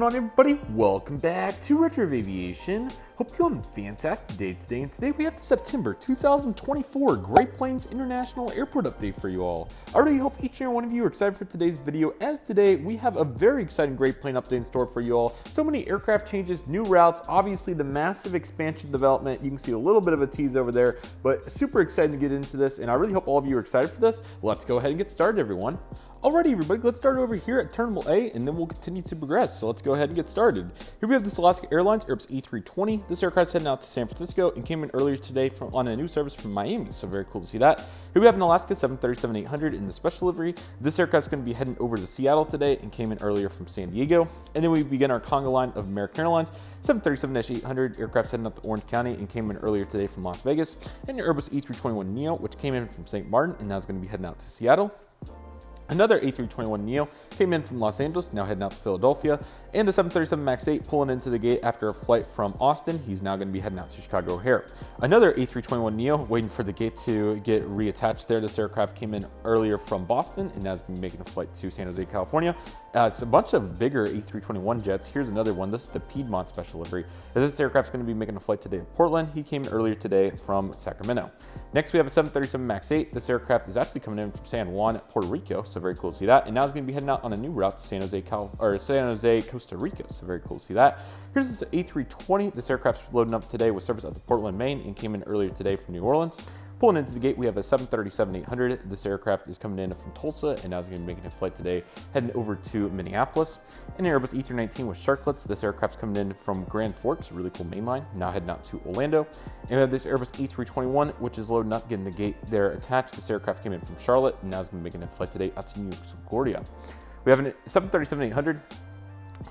going on, everybody? Welcome back to Redriveraviation. Hope you're on a fantastic day today. And today we have the September 2024 Great Plains International Airport update for you all. I really hope each and every one of you are excited for today's video, as today we have a very exciting Great Plain update in store for you all. So many aircraft changes, new routes, obviously the massive expansion development. You can see a little bit of a tease over there, but super excited to get into this. And I really hope all of you are excited for this. Let's go ahead and get started, everyone. Alrighty, everybody, let's start over here at Terminal A, and then we'll continue to progress. So let's go ahead and get started. Here we have this Alaska Airlines Airbus A320. This aircraft's heading out to San Francisco and came in earlier today on a new service from Miami. So very cool to see that. Here we have an Alaska 737-800 in the special livery. This aircraft's going to be heading over to Seattle today and came in earlier from San Diego. And then we begin our conga line of American Airlines 737-800 aircraft's heading up to Orange County and came in earlier today from Las Vegas. And your Airbus A321neo, which came in from St. Martin and now is going to be heading out to Seattle. Another A321neo came in from Los Angeles, now heading out to Philadelphia. And the 737 MAX 8 pulling into the gate after a flight from Austin. He's now going to be heading out to Chicago O'Hare. Another A321neo waiting for the gate to get reattached there. This aircraft came in earlier from Boston and now is going to be making a flight to San Jose, California. It's a bunch of bigger A321 jets. Here's another one. This is the Piedmont special livery. This aircraft's going to be making a flight today to Portland. He came in earlier today from Sacramento. Next, we have a 737 MAX 8. This aircraft is actually coming in from San Juan, Puerto Rico. So very cool to see that. And now it's going to be heading out on a new route to San Jose, Costa Rica. So very cool to see that. Here's this A320. This aircraft's loading up today with service out to Portland, Maine, and came in earlier today from New Orleans. Pulling into the gate, we have a 737-800. This aircraft is coming in from Tulsa and now is going to be making a flight today, heading over to Minneapolis. And an Airbus E319 with Sharklets. This aircraft's coming in from Grand Forks, really cool mainline, now heading out to Orlando. And we have this Airbus E321, which is loading up, getting the gate there attached. This aircraft came in from Charlotte and now is going to be making a flight today out to New York. We have a 737-800,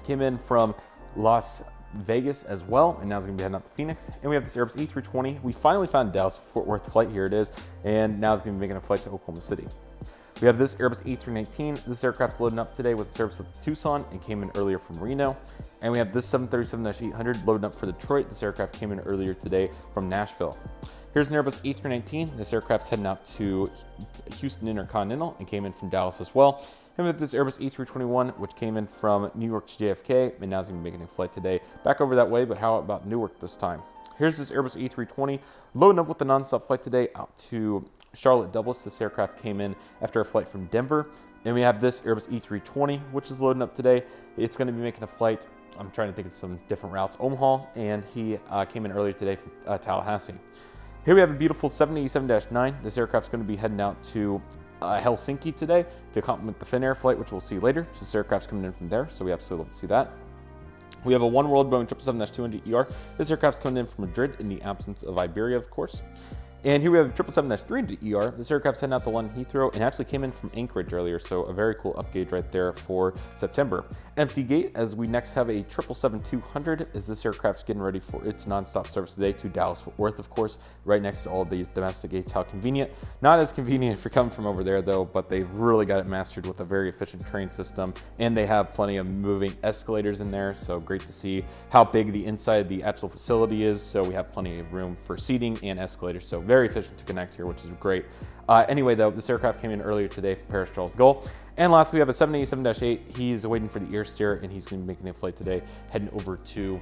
came in from Las Vegas as well, and now it's going to be heading out to Phoenix. And we have this Airbus E320. We finally found Dallas-Fort Worth flight. Here it is, and now it's going to be making a flight to Oklahoma City. We have this Airbus E319. This aircraft's loading up today with a service with Tucson and came in earlier from Reno. And we have this 737-800 loading up for Detroit. This aircraft came in earlier today from Nashville. Here's an Airbus A319. This aircraft's heading out to Houston Intercontinental and came in from Dallas as well. And with this Airbus A321, which came in from New York to JFK, and now is going to be making a flight today back over that way, but how about Newark this time? Here's this Airbus A320 loading up with the nonstop flight today out to Charlotte Dulles. This aircraft came in after a flight from Denver. And we have this Airbus E320, which is loading up today. It's going to be making a flight, I'm trying to think of some different routes, Omaha, and he came in earlier today from Tallahassee. Here we have a beautiful 787-9. This aircraft's going to be heading out to Helsinki today to complement the Finnair flight, which we'll see later. So this aircraft's coming in from there, so we absolutely love to see that. We have a One World Boeing 777-200ER. This aircraft's coming in from Madrid in the absence of Iberia, of course. And here we have a 777-300ER. This aircraft's heading out to London Heathrow and actually came in from Anchorage earlier, so a very cool upgauge right there for September. Empty gate, as we next have a 777-200, as this aircraft's getting ready for its nonstop service today to Dallas-Fort Worth, of course, right next to all these domestic gates. How convenient. Not as convenient if you're coming from over there, though, but they've really got it mastered with a very efficient train system, and they have plenty of moving escalators in there, so great to see how big the inside of the actual facility is. So we have plenty of room for seating and escalators, so very efficient to connect here, which is great. Anyway, though, this aircraft came in earlier today from Paris Charles de Gaulle. And last, we have a 787-8. He's waiting for the air steer, and he's going to be making a flight today, heading over to,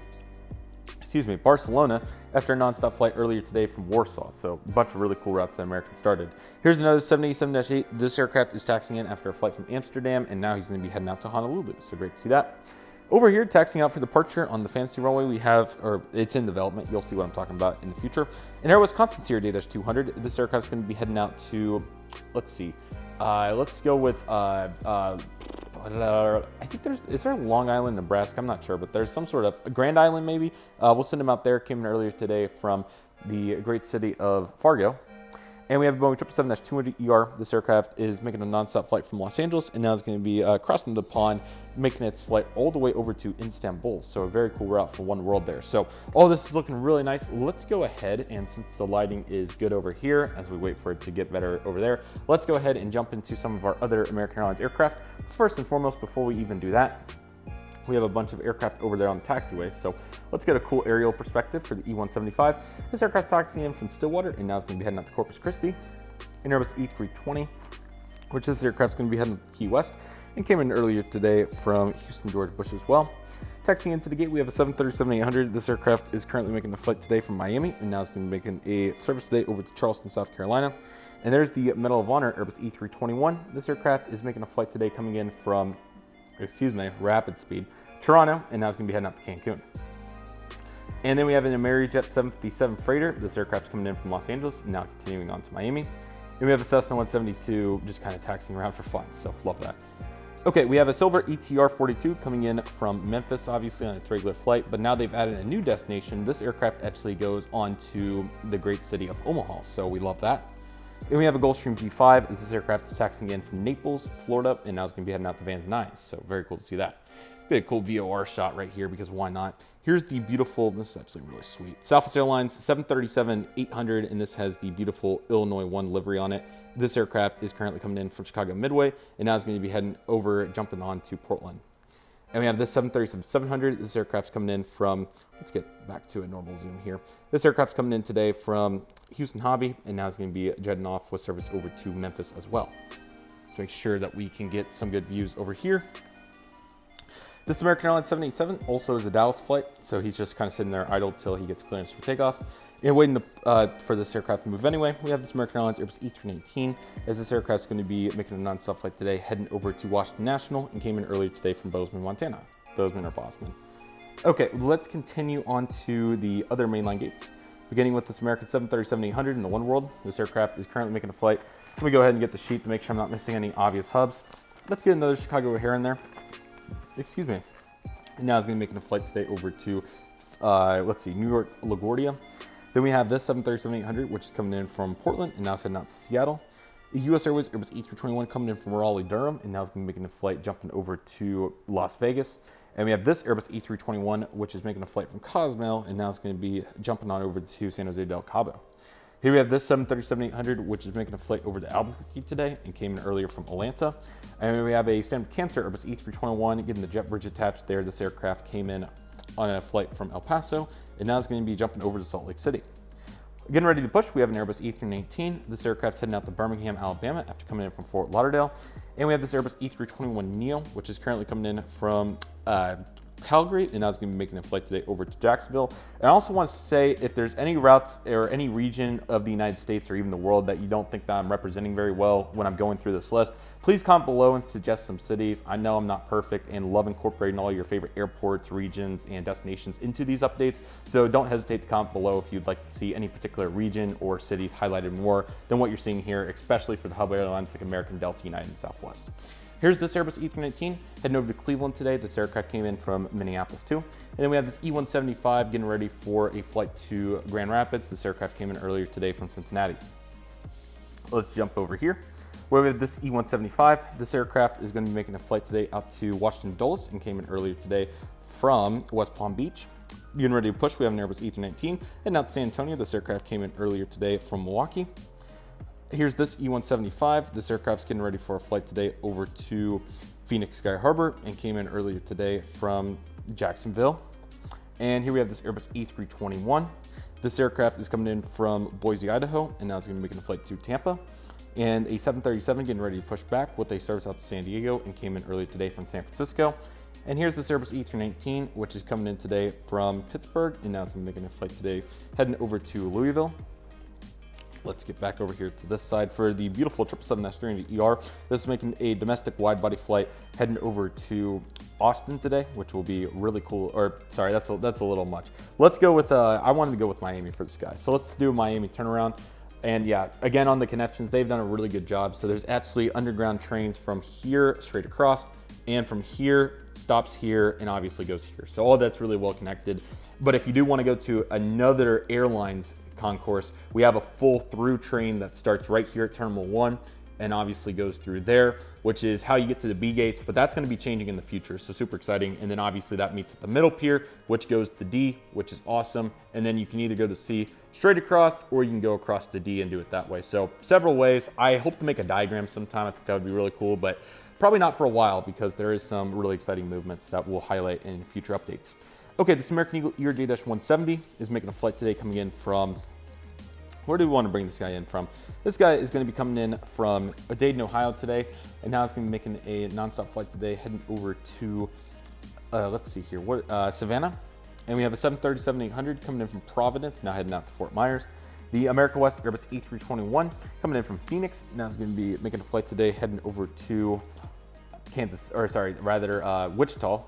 Barcelona after a nonstop flight earlier today from Warsaw. So a bunch of really cool routes that American started. Here's another 787-8. This aircraft is taxiing in after a flight from Amsterdam, and now he's going to be heading out to Honolulu. So great to see that. Over here, taxiing out for departure on the fantasy runway, we have, or it's in development, you'll see what I'm talking about in the future, an Air Wisconsin Sierra Day-200. This aircraft's going to be heading out to, let's go with, I think is there Long Island, Nebraska? I'm not sure, but there's some sort of, Grand Island maybe. We'll send him out there. Came in earlier today from the great city of Fargo. And we have a Boeing 777-200ER. This aircraft is making a nonstop flight from Los Angeles, and now it's going to be crossing the pond, making its flight all the way over to Istanbul. So a very cool route for One World there. So all this is looking really nice. Let's go ahead, and since the lighting is good over here, as we wait for it to get better over there, let's go ahead and jump into some of our other American Airlines aircraft. First and foremost, before we even do that, we have a bunch of aircraft over there on the taxiway, so let's get a cool aerial perspective for the E175. This aircraft's taxiing in from Stillwater, and now it's going to be heading out to Corpus Christi. An Airbus E320, which this aircraft's going to be heading to Key West, and came in earlier today from Houston George Bush as well. Taxiing into the gate, we have a 737-800. This aircraft is currently making a flight today from Miami, and now it's going to be making a service today over to Charleston, South Carolina. And there's the Medal of Honor Airbus E321. This aircraft is making a flight today coming in from, rapid speed, Toronto, and now it's going to be heading out to Cancun. And then we have an GeminiJets 757 freighter. This aircraft's coming in from Los Angeles, and now continuing on to Miami. And we have a Cessna 172 just kind of taxiing around for fun, so love that. Okay, we have a silver ETR 42 coming in from Memphis, obviously on its regular flight, but now they've added a new destination. This aircraft actually goes on to the great city of Omaha, so we love that. And we have a Gulfstream G5. This aircraft is taxiing in from Naples, Florida, and now it's going to be heading out to Van Nuys, so very cool to see that. Get a cool VOR shot right here because why not? Here's the beautiful, this is actually really sweet, Southwest Airlines 737-800, and this has the beautiful Illinois 1 livery on it. This aircraft is currently coming in from Chicago Midway, and now it's going to be heading over, jumping on to Portland. And we have this 737-700. This aircraft's coming in from, let's get back to a normal zoom here. This aircraft's coming in today from Houston Hobby, and now it's going to be jetting off with service over to Memphis as well. To make sure that we can get some good views over here. This American Airlines 787 also is a Dallas flight, so he's just kind of sitting there idle till he gets clearance for takeoff. And waiting for this aircraft to move anyway, we have this American Airlines Airbus E319, as this aircraft's going to be making a non-stop flight today, heading over to Washington National, and came in earlier today from Bozeman, Montana. Bozeman or Bosman. Okay, let's continue on to the other mainline gates. Beginning with this American 737-800 in the One World. This aircraft is currently making a flight. Let me go ahead and get the sheet to make sure I'm not missing any obvious hubs. Let's get another Chicago O'Hare in there. Excuse me. And now it's going to be making a flight today over to, New York LaGuardia. Then we have this 737-800, which is coming in from Portland, and now it's heading out to Seattle. The U.S. Airways Airbus E321 coming in from Raleigh-Durham, and now it's going to be making a flight jumping over to Las Vegas. And we have this Airbus E321, which is making a flight from Cozumel, and now it's going to be jumping on over to San Jose del Cabo. Here we have this 737-800, which is making a flight over to Albuquerque today and came in earlier from Atlanta. And we have a standard Cancer Airbus E321 getting the jet bridge attached there. This aircraft came in on a flight from El Paso, and now it's going to be jumping over to Salt Lake City. Getting ready to push, we have an Airbus E319. This aircraft's heading out to Birmingham, Alabama after coming in from Fort Lauderdale. And we have this Airbus E321neo, which is currently coming in from Calgary, and now it's going to be making a flight today over to Jacksonville. And I also want to say, if there's any routes or any region of the United States or even the world that you don't think that I'm representing very well when I'm going through this list, please comment below and suggest some cities. I know I'm not perfect and love incorporating all your favorite airports, regions, and destinations into these updates, so don't hesitate to comment below if you'd like to see any particular region or cities highlighted more than what you're seeing here, especially for the hub airlines like American, Delta, United, and Southwest. Here's this Airbus E319 heading over to Cleveland today. This aircraft came in from Minneapolis too. And then we have this E175 getting ready for a flight to Grand Rapids. This aircraft came in earlier today from Cincinnati. Let's jump over here where we have this E175. This aircraft is going to be making a flight today out to Washington Dulles and came in earlier today from West Palm Beach. Getting ready to push, we have an Airbus E319 and out to San Antonio. This aircraft came in earlier today from Milwaukee. Here's this E175. This aircraft's getting ready for a flight today over to Phoenix Sky Harbor and came in earlier today from Jacksonville. And here we have this Airbus E321. This aircraft is coming in from Boise, Idaho, and now it's going to be making a flight to Tampa. And a 737 getting ready to push back with a service out to San Diego and came in earlier today from San Francisco. And here's this Airbus E319, which is coming in today from Pittsburgh, and now it's going to be making a flight today heading over to Louisville. Let's get back over here to this side for the beautiful 777-300ER. This is making a domestic wide-body flight heading over to Austin today, which will be really cool. Or sorry, that's a little much. Let's go with I wanted to go with Miami for this guy, so let's do Miami turnaround. And yeah, again on the connections, they've done a really good job. So there's actually underground trains from here straight across, and from here stops here and obviously goes here. So all that's really well connected. But if you do want to go to another airline's concourse, we have a full through train that starts right here at Terminal 1 and obviously goes through there, which is how you get to the B gates, but that's going to be changing in the future, so super exciting. And then obviously that meets at the middle pier, which goes to D, which is awesome. And then you can either go to C straight across, or you can go across to D and do it that way. So several ways. I hope to make a diagram sometime. I think that would be really cool, but probably not for a while because there is some really exciting movements that we'll highlight in future updates. Okay, this American Eagle ERJ-170 is making a flight today coming in from, where do we want to bring this guy in from? This guy is going to be coming in from Dayton, Ohio today, and now it's going to be making a nonstop flight today, heading over to let's see here, what Savannah, and we have a 737-800 coming in from Providence, now heading out to Fort Myers. The America West Airbus A321 coming in from Phoenix, now it's going to be making a flight today, heading over to Wichita.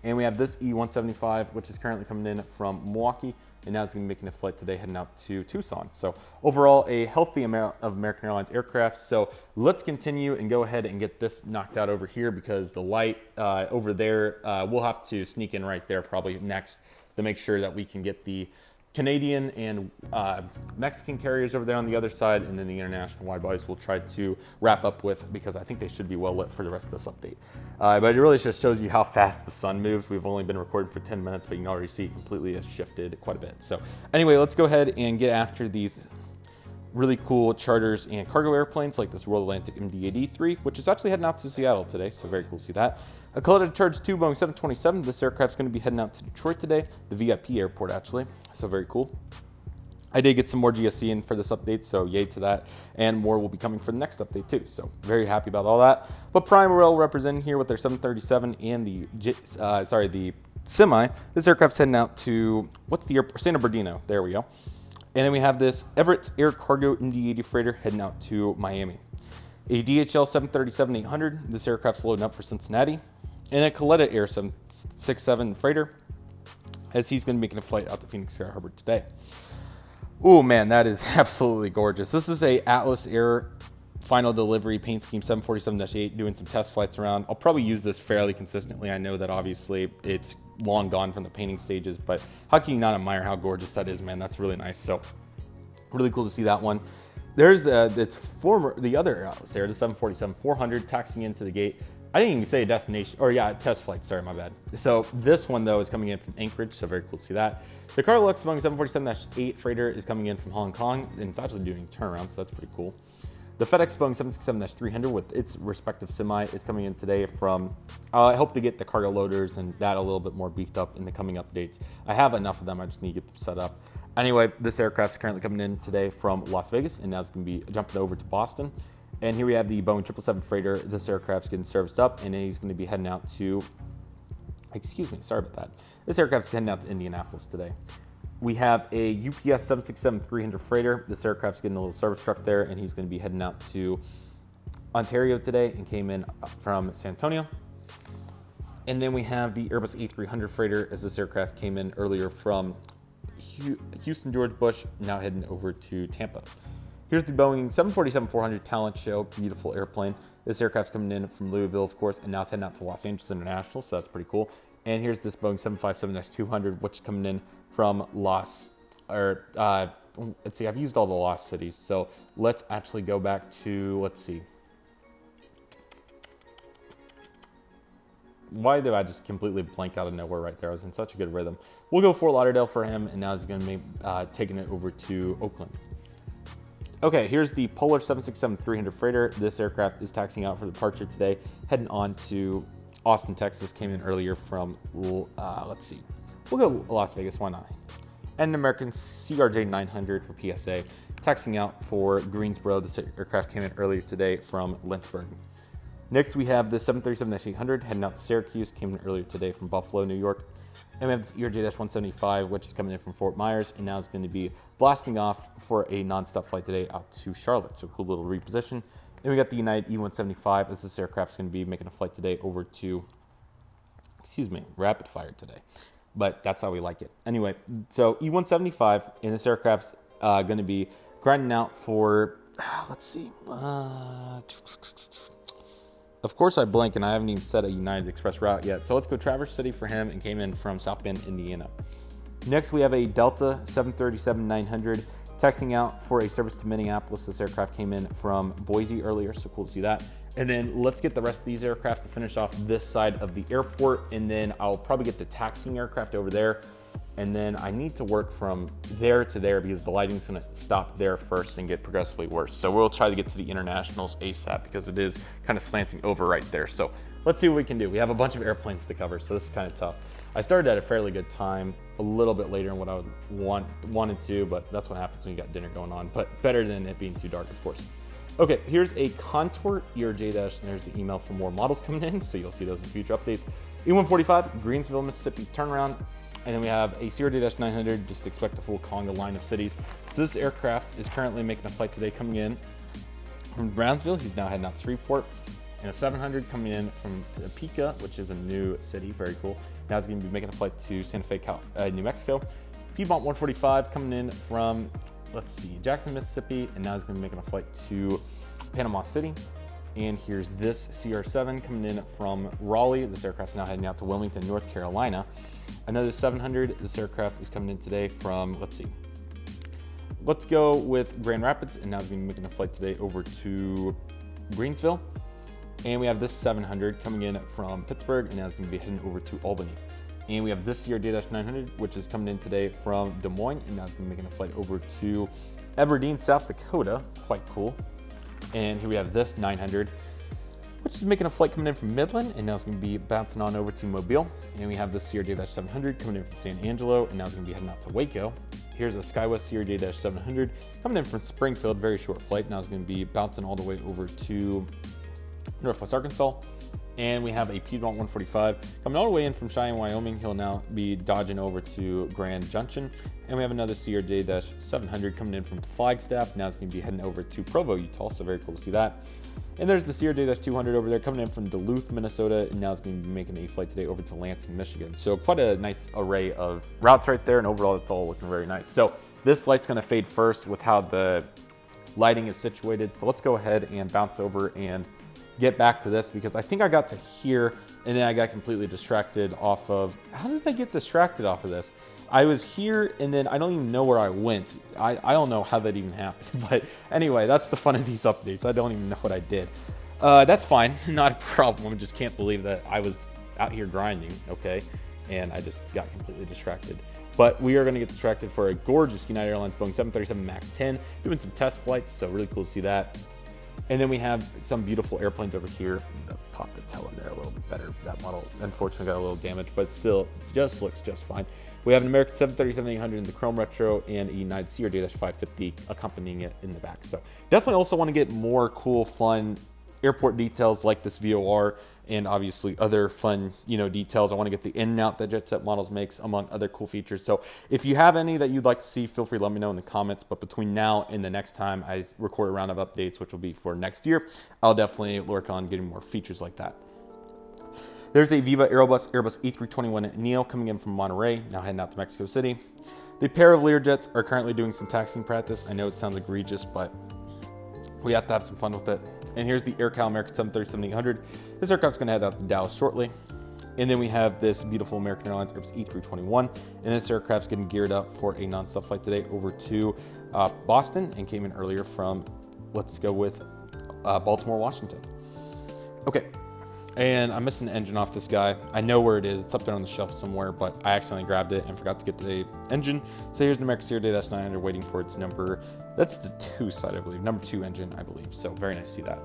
And we have this E175, which is currently coming in from Milwaukee, and now it's going to be making a flight today, heading out to Tucson. So overall, a healthy amount of American Airlines aircraft. So let's continue and go ahead and get this knocked out over here, because the light over there, we'll have to sneak in right there probably next to make sure that we can get the Canadian and Mexican carriers over there on the other side, and then the international wide bodies we'll try to wrap up with, because I think they should be well lit for the rest of this update. But it really just shows you how fast the sun moves. We've only been recording for 10 minutes, but you can already see it completely has shifted quite a bit. So anyway, let's go ahead and get after these really cool charters and cargo airplanes like this Royal Atlantic MD-83, which is actually heading out to Seattle today, so very cool to see that. A Colletta Charge 2 Boeing 727. This aircraft's going to be heading out to Detroit today, the VIP airport actually, so very cool. I did get some more GSC in for this update, so yay to that, and more will be coming for the next update too, so very happy about all that. But Prime Rail representing here with their 737 and the Semi. This aircraft's heading out to, what's the airport? San Bernardino, there we go. And then we have this Everett's Air Cargo MD-80 freighter heading out to Miami. A DHL 737-800, this aircraft's loading up for Cincinnati. And a Colletta Air 767 freighter, as he's going to be making a flight out to Phoenix Sky Harbor today. Oh man, that is absolutely gorgeous. This is a Atlas Air final delivery paint scheme 747-8, doing some test flights around. I'll probably use this fairly consistently. I know that obviously it's long gone from the painting stages, but how can you not admire how gorgeous that is, man? That's really nice. So really cool to see that one. There's the other Atlas Air, the 747-400, taxiing into the gate. I didn't even say a destination, or yeah, test flight, sorry, my bad. So this one though is coming in from Anchorage, so very cool to see that. The Carlux Boeing 747-8 freighter is coming in from Hong Kong, and it's actually doing turnaround, so that's pretty cool. The FedEx Boeing 767-300 with its respective semi is coming in today from, I hope to get the cargo loaders and that a little bit more beefed up in the coming updates. I have enough of them, I just need to get them set up. Anyway, this aircraft is currently coming in today from Las Vegas, and now it's going to be jumping over to Boston. And here we have the Boeing 777 freighter. This aircraft's getting serviced up, and he's going to be heading out to, excuse me, sorry about that. This aircraft's heading out to Indianapolis today. We have a UPS 767-300 freighter. This aircraft's getting a little service truck there, and he's going to be heading out to Ontario today and came in from San Antonio. And then we have the Airbus A300 freighter, as this aircraft came in earlier from Houston George Bush, now heading over to Tampa. Here's the Boeing 747-400 Talent Show, beautiful airplane. This aircraft's coming in from Louisville, of course, and now it's heading out to Los Angeles International, so that's pretty cool. And here's this Boeing 757-200, which is coming in from let's see, I've used all the lost cities, so let's actually go back to, let's see. Why did I just completely blank out of nowhere right there? I was in such a good rhythm. We'll go Fort Lauderdale for him, and now he's going to be taking it over to Oakland. Okay, here's the Polar 767-300 freighter. This aircraft is taxiing out for departure today, heading on to Austin, Texas. Came in earlier from, let's see, we'll go Las Vegas, why not? And an American CRJ-900 for PSA, taxiing out for Greensboro. This aircraft came in earlier today from Lynchburg. Next, we have the 737-800 heading out to Syracuse, came in earlier today from Buffalo, New York. And we have this ERJ-175, which is coming in from Fort Myers, and now it's going to be blasting off for a nonstop flight today out to Charlotte. So cool little reposition. And we got the United E175, as this aircraft's going to be making a flight today over to, rapid fire today. But that's how we like it. Anyway, so E175, and this aircraft's going to be grinding out for, let's see. Of course I blank, and I haven't even set a United Express route yet. So let's go Traverse City for him, and came in from South Bend, Indiana. Next, we have a Delta 737-900 taxiing out for a service to Minneapolis. This aircraft came in from Boise earlier, so cool to see that. And then let's get the rest of these aircraft to finish off this side of the airport, and then I'll probably get the taxiing aircraft over there. And then I need to work from there to there because the lighting's gonna stop there first and get progressively worse. So we'll try to get to the internationals ASAP because it is kind of slanting over right there. So let's see what we can do. We have a bunch of airplanes to cover, so this is kind of tough. I started at a fairly good time, a little bit later than what I would wanted to, but that's what happens when you got dinner going on, but better than it being too dark, of course. Okay, here's a Contour ERJ-, and there's the email for more models coming in, so you'll see those in future updates. E-145, Greensville, Mississippi turnaround. And then we have a CRJ-900, just expect a full conga line of cities. So this aircraft is currently making a flight today coming in from Brownsville. He's now heading out to Shreveport. And a 700 coming in from Topeka, which is a new city, very cool. Now he's gonna be making a flight to Santa Fe, New Mexico. Piedmont 145 coming in from, let's see, Jackson, Mississippi, and now he's gonna be making a flight to Panama City. And here's this CR7 coming in from Raleigh. This aircraft's now heading out to Wilmington, North Carolina. Another 700, this aircraft is coming in today from, let's see, let's go with Grand Rapids, and now he's gonna be making a flight today over to Greensville. And we have this 700 coming in from Pittsburgh, and now it's gonna be heading over to Albany. And we have this CRJ-900, which is coming in today from Des Moines, and now it's gonna be making a flight over to Aberdeen, South Dakota, quite cool. And here we have this 900, which is making a flight coming in from Midland, and now it's gonna be bouncing on over to Mobile. And we have this CRJ-700 coming in from San Angelo, and now it's gonna be heading out to Waco. Here's a SkyWest CRJ-700 coming in from Springfield, very short flight. Now it's gonna be bouncing all the way over to Northwest Arkansas. And we have a Piedmont 145 coming all the way in from Cheyenne, Wyoming. He'll now be dodging over to Grand Junction. And we have another CRJ-700 coming in from Flagstaff. Now it's gonna be heading over to Provo, Utah, so very cool to see that. And there's the CRJ-200 over there coming in from Duluth, Minnesota, and now it's gonna be making a flight today over to Lansing, Michigan. So quite a nice array of routes right there, and overall it's all looking very nice. So this light's gonna fade first with how the lighting is situated. So let's go ahead and bounce over and get back to this, because I think I got to here and then I got completely distracted off of, how did I get distracted off of this? I was here and then I don't even know where I went. I don't know how that even happened, but anyway, that's the fun of these updates. I don't even know what I did. That's fine, not a problem. I just can't believe that I was out here grinding, okay? And I just got completely distracted. But we are gonna get distracted for a gorgeous United Airlines Boeing 737 MAX 10, doing some test flights, so really cool to see that. And then we have some beautiful airplanes over here. Pop the tail in there a little bit better. That model unfortunately got a little damage, but still just looks just fine. We have an American 737-800 in the Chrome Retro and a United CRJ-550 accompanying it in the back. So definitely also want to get more cool, fun airport details like this VOR, and obviously other fun, details. I want to get the in and out that Jet Set Models makes, among other cool features. So if you have any that you'd like to see, feel free to let me know in the comments. But between now and the next time I record a round of updates, which will be for next year, I'll definitely work on getting more features like that. There's a Viva Airbus A321neo coming in from Monterey, now heading out to Mexico City. The pair of Learjets are currently doing some taxiing practice. I know it sounds egregious, but we have to have some fun with it. And here's the AirCal American 737-800. This aircraft's gonna head out to Dallas shortly. And then we have this beautiful American Airlines Airbus E321. And this aircraft's getting geared up for a non-stop flight today over to Boston, and came in earlier from, let's go with Baltimore, Washington. Okay, and I'm missing the engine off this guy. I know where it is, it's up there on the shelf somewhere, but I accidentally grabbed it and forgot to get the engine. So here's the American CRJ-900 waiting for its number, that's the 2 side, I believe, number 2 engine, I believe. So very nice to see that.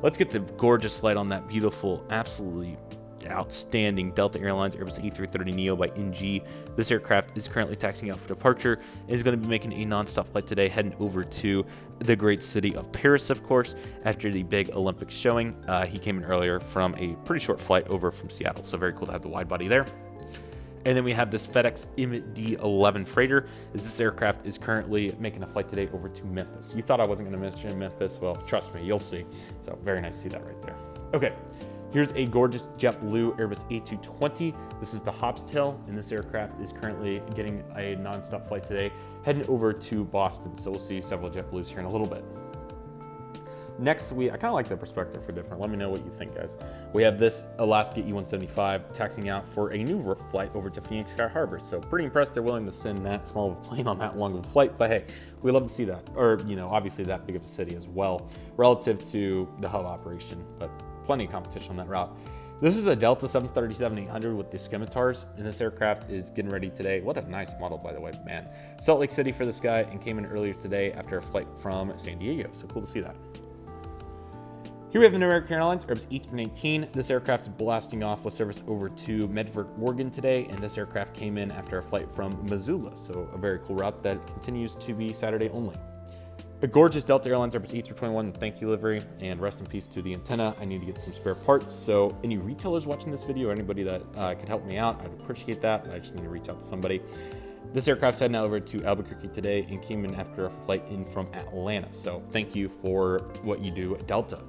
Let's get the gorgeous light on that beautiful, absolutely outstanding Delta Airlines Airbus A330neo by NG. This aircraft is currently taxiing out for departure and is going to be making a non-stop flight today, heading over to the great city of Paris, of course, after the big Olympics showing. He came in earlier from a pretty short flight over from Seattle, so very cool to have the wide body there. And then we have this FedEx MD-11 freighter. This aircraft is currently making a flight today over to Memphis. You thought I wasn't going to mention Memphis? Well, trust me, you'll see. So very nice to see that right there. Okay, here's a gorgeous JetBlue Airbus A220. This is the Hobbs tail, and this aircraft is currently getting a non-stop flight today, heading over to Boston. So we'll see several JetBlues here in a little bit. Next, I kind of like the perspective for different. Let me know what you think, guys. We have this Alaska E-175 taxiing out for a new flight over to Phoenix Sky Harbor. So pretty impressed they're willing to send that small of a plane on that long of a flight. But hey, we love to see that. Or, obviously that big of a city as well, relative to the hub operation. But plenty of competition on that route. This is a Delta 737-800 with the scimitars, and this aircraft is getting ready today. What a nice model, by the way, man. Salt Lake City for this guy, and came in earlier today after a flight from San Diego. So cool to see that. Here we have an American Airlines Airbus E318. This aircraft's blasting off with service over to Medford, Oregon today, and this aircraft came in after a flight from Missoula, so a very cool route that continues to be Saturday only. A gorgeous Delta Airlines Airbus A321 thank you livery, and rest in peace to the antenna. I need to get some spare parts, so any retailers watching this video, or anybody that could help me out, I'd appreciate that. I just need to reach out to somebody. This aircraft's heading over to Albuquerque today and came in after a flight in from Atlanta, so thank you for what you do at Delta.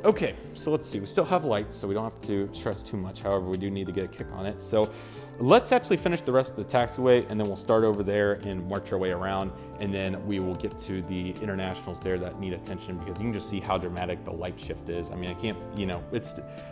Okay, so let's see, we still have lights, so we don't have to stress too much. However, we do need to get a kick on it. So let's actually finish the rest of the taxiway, and then we'll start over there and march our way around, and then we will get to the internationals there that need attention, because you can just see how dramatic the light shift is. I mean, I can't, you know,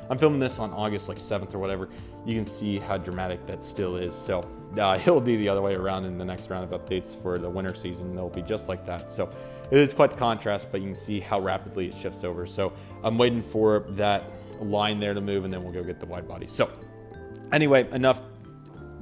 I'm filming this on August like 7th or whatever. You can see how dramatic that still is. So it'll be the other way around in the next round of updates for the winter season. They'll be just like that. So it is quite the contrast, but you can see how rapidly it shifts over. So I'm waiting for that line there to move, and then we'll go get the wide body. So anyway, enough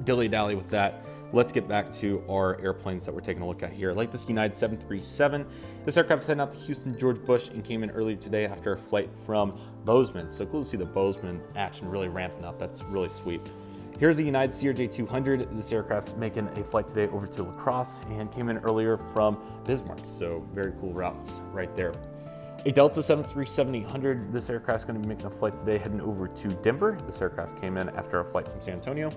dilly-dally with that. Let's get back to our airplanes that we're taking a look at here. Like this United 737. This aircraft is heading out to Houston George Bush and came in earlier today after a flight from Bozeman. So cool to see the Bozeman action really ramping up. That's really sweet. Here's the United CRJ-200. This aircraft's making a flight today over to La Crosse and came in earlier from Bismarck. So very cool routes right there. A Delta 737-800. This aircraft's going to be making a flight today heading over to Denver. This aircraft came in after a flight from San Antonio.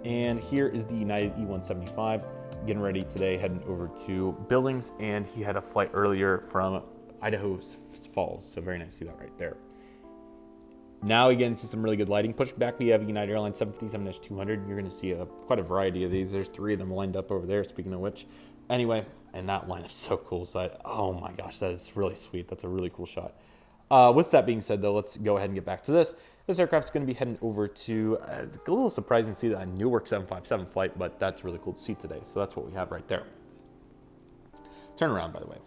And here is the United E-175 getting ready today heading over to Billings, and he had a flight earlier from Idaho Falls. So very nice to see that right there. Now we get into some really good lighting. Pushing back, we have a United Airlines 757-200. You're going to see quite a variety of these. There's 3 of them lined up over there, speaking of which. Anyway, and that lineup's so cool. So oh my gosh, that is really sweet. That's a really cool shot. With that being said, though, let's go ahead and get back to this. This aircraft's going to be heading over to, a little surprising to see that a Newark 757 flight, but that's really cool to see today. So that's what we have right there. Turn around, by the way.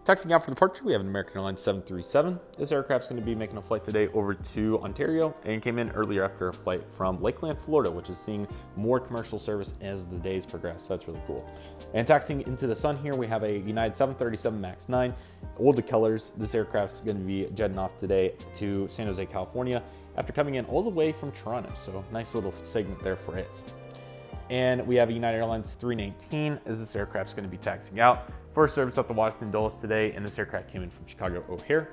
Taxiing out for departure, we have an American Airlines 737. This aircraft's going to be making a flight today over to Ontario and came in earlier after a flight from Lakeland, Florida, which is seeing more commercial service as the days progress. So that's really cool. And taxiing into the sun here, we have a United 737 MAX 9. Older colors. This aircraft's going to be jetting off today to San Jose, California after coming in all the way from Toronto. So nice little segment there for it. And we have a United Airlines 319 as this aircraft's going to be taxiing out for service up to Washington Dulles today, and this aircraft came in from Chicago O'Hare.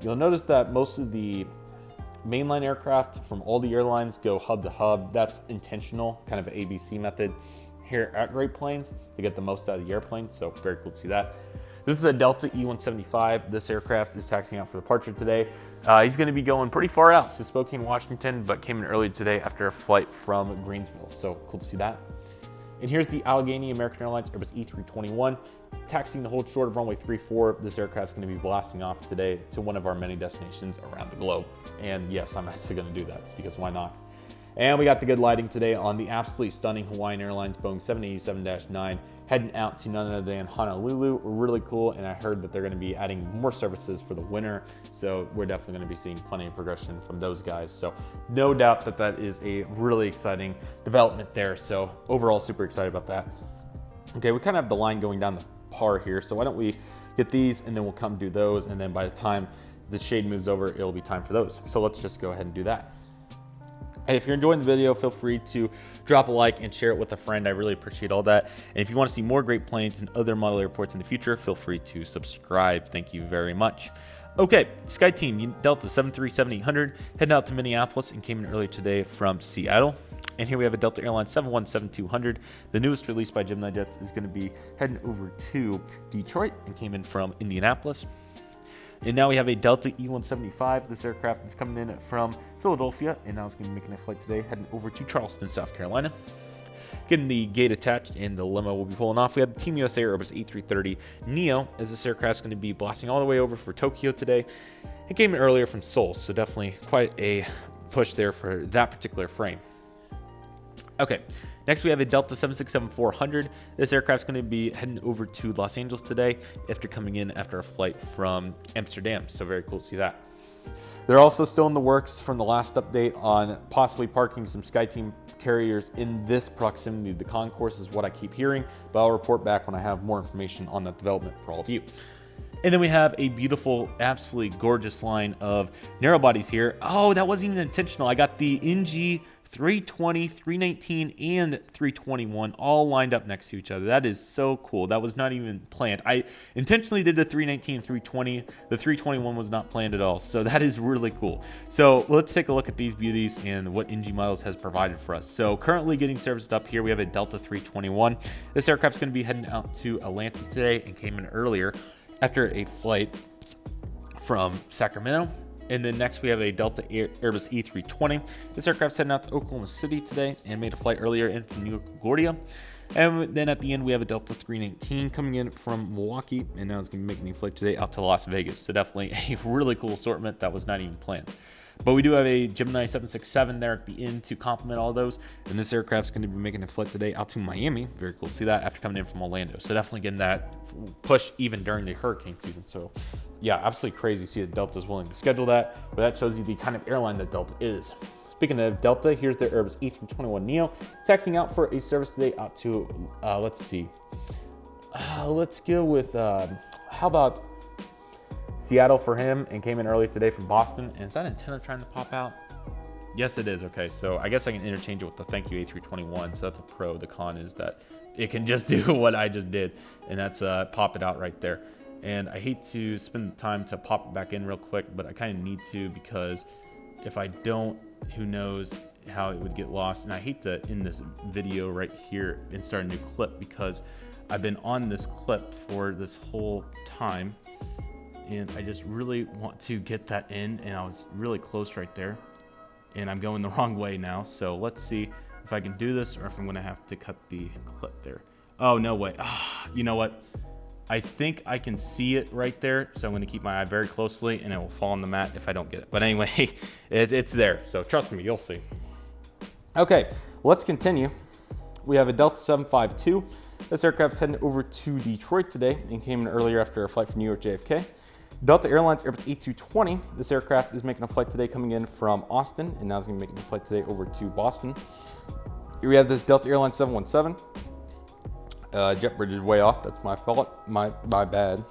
You'll notice that most of the mainline aircraft from all the airlines go hub to hub. That's intentional, kind of an ABC method here at Great Plains to get the most out of the airplane, so very cool to see that. This is a Delta E-175. This aircraft is taxiing out for departure today. He's going to be going pretty far out to Spokane, Washington, but came in early today after a flight from Greensville, so cool to see that. And here's the Allegheny American Airlines Airbus E321, taxiing to hold short of runway 34. This aircraft's going to be blasting off today to one of our many destinations around the globe. And yes, I'm actually going to do that because why not? And we got the good lighting today on the absolutely stunning Hawaiian Airlines Boeing 787-9 heading out to none other than Honolulu. Really cool, and I heard that they're going to be adding more services for the winter, so we're definitely going to be seeing plenty of progression from those guys. So no doubt that that is a really exciting development there. So overall, super excited about that. Okay, we kind of have the line going down the par here, so why don't we get these and then we'll come do those, and then by the time the shade moves over, it'll be time for those. So let's just go ahead and do that. And if you're enjoying the video, feel free to drop a like and share it with a friend. I really appreciate all that. And if you want to see more great planes and other model airports in the future, feel free to subscribe. Thank you very much. Okay, SkyTeam Delta 737-800 heading out to Minneapolis and came in earlier today from Seattle. And here we have a Delta Airlines 717-200. The newest release by GeminiJets is going to be heading over to Detroit and came in from Indianapolis. And now we have a Delta E-175. This aircraft is coming in from Philadelphia, and now it's going to be making a flight today, heading over to Charleston, South Carolina. Getting the gate attached, and the limo will be pulling off. We have the Team USA Airbus A330 Neo, as this aircraft is going to be blasting all the way over for Tokyo today. It came in earlier from Seoul, so definitely quite a push there for that particular frame. Okay, next we have a Delta 767-400. This aircraft's going to be heading over to Los Angeles today after coming in after a flight from Amsterdam, so very cool to see that. They're also still in the works from the last update on possibly parking some SkyTeam carriers in this proximity to the concourse is what I keep hearing, but I'll report back when I have more information on that development for all of you. And then we have a beautiful, absolutely gorgeous line of narrow bodies here. Oh, that wasn't even intentional. I got the NG 320, 319, and 321 all lined up next to each other. That is so cool. That was not even planned. I intentionally did the 319 and 320. The 321 was not planned at all. So that is really cool. So let's take a look at these beauties and what NG Models has provided for us. So currently getting serviced up here, we have a Delta 321. This aircraft's going to be heading out to Atlanta today and came in earlier after a flight from Sacramento. And then next we have a Delta Airbus E320. This aircraft's heading out to Oklahoma City today and made a flight earlier in from New York LaGuardia. And then at the end we have a Delta 319 coming in from Milwaukee, and now it's going to be making a flight today out to Las Vegas. So definitely a really cool assortment that was not even planned. But we do have a Gemini 767 there at the end to complement all those. And this aircraft's going to be making a flight today out to Miami. Very cool to see that after coming in from Orlando. So definitely getting that push even during the hurricane season. So yeah, absolutely crazy to see that Delta is willing to schedule that. But that shows you the kind of airline that Delta is. Speaking of Delta, here's the Airbus A321neo taxiing out for a service today out to, let's see. Let's go with, how about Seattle for him, and came in earlier today from Boston. And is that antenna trying to pop out? Yes, it is. Okay, so I guess I can interchange it with the Thank You A321. So that's a pro. The con is that it can just do what I just did, and that's pop it out right there. And I hate to spend the time to pop it back in real quick, but I kind of need to, because if I don't, who knows how it would get lost. And I hate to end this video right here and start a new clip, because I've been on this clip for this whole time. And I just really want to get that in, and I was really close right there, and I'm going the wrong way now. So let's see if I can do this, or if I'm gonna have to cut the clip there. Oh, no way. You know what? I think I can see it right there, so I'm gonna keep my eye very closely, and it will fall on the mat if I don't get it. But anyway, it's there, so trust me, you'll see. Okay, let's continue. We have a Delta 752. This aircraft's heading over to Detroit today and came in earlier after a flight from New York JFK. Delta Airlines Airbus A220. This aircraft is making a flight today coming in from Austin, and now it's going to be making a flight today over to Boston. Here we have this Delta Airlines 717. Jet bridge is way off. That's my fault. My bad.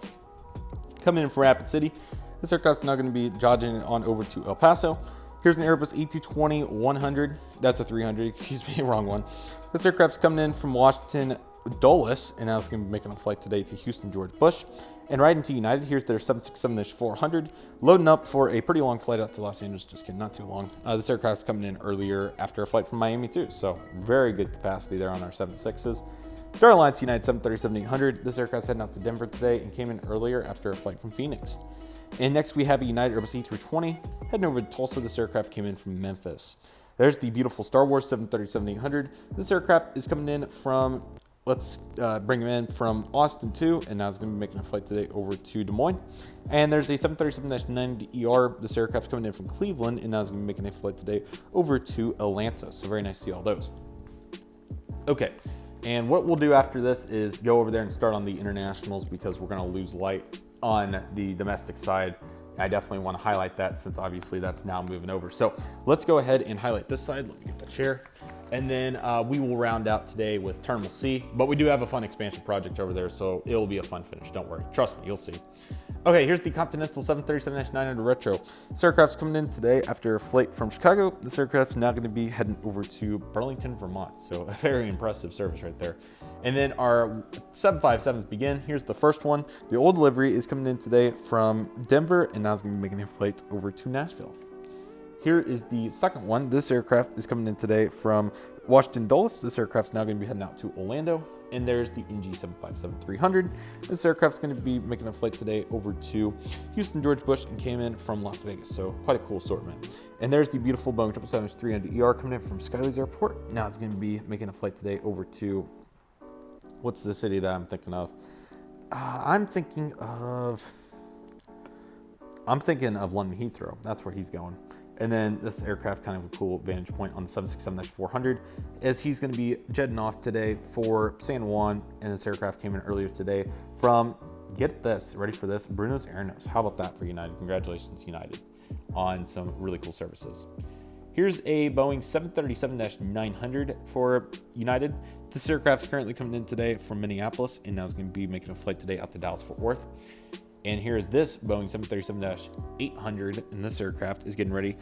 Coming in from Rapid City. This aircraft's now going to be jogging on over to El Paso. Here's an Airbus A220-100. That's a 300. Excuse me, wrong one. This aircraft's coming in from Washington Dulles, and now it's going to be making a flight today to Houston George Bush. And right into United, here's their 767-400, loading up for a pretty long flight out to Los Angeles. Just kidding, not too long. This aircraft's coming in earlier after a flight from Miami too, so very good capacity there on our 76s. Star Alliance United 737-800. This aircraft's heading out to Denver today and came in earlier after a flight from Phoenix. And next we have a United Airbus E320 heading over to Tulsa. This aircraft came in from Memphis. There's the beautiful Star Wars 737-800. This aircraft is coming in from, let's bring him in from Austin too, and now it's going to be making a flight today over to Des Moines. And there's a 737-900ER. This aircraft's coming in from Cleveland, and now it's going to be making a flight today over to Atlanta. So very nice to see all those. Okay, and what we'll do after this is go over there and start on the internationals, because we're going to lose light on the domestic side. I definitely want to highlight that, since obviously that's now moving over. So let's go ahead and highlight this side. Let me get the chair. And then we will round out today with Terminal C. But we do have a fun expansion project over there, so it'll be a fun finish. Don't worry. Trust me, you'll see. Okay, here's the Continental 737-900 Retro. This aircraft's coming in today after a flight from Chicago. This aircraft's now going to be heading over to Burlington, Vermont. So a very impressive service right there. And then our 757s begin. Here's the first one. The old delivery is coming in today from Denver, and now it's going to be making a flight over to Nashville. Here is the second one. This aircraft is coming in today from Washington Dulles. This aircraft's now going to be heading out to Orlando. And there's the NG 757-300. This aircraft's going to be making a flight today over to Houston George Bush and came in from Las Vegas. So quite a cool assortment. And there's the beautiful Boeing 777-300ER coming in from Skyley's Airport. Now it's going to be making a flight today over to, what's the city that I'm thinking of? I'm thinking of London Heathrow. That's where he's going. And then this aircraft, kind of a cool vantage point on the 767-400, as he's going to be jetting off today for San Juan. And this aircraft came in earlier today from, get this, ready for this, Buenos Aires. How about that for United? Congratulations, United, on some really cool services. Here's a Boeing 737-900 for United. This aircraft's currently coming in today from Minneapolis, and now is going to be making a flight today out to Dallas-Fort Worth. And here's this Boeing 737-800, and this aircraft is getting ready.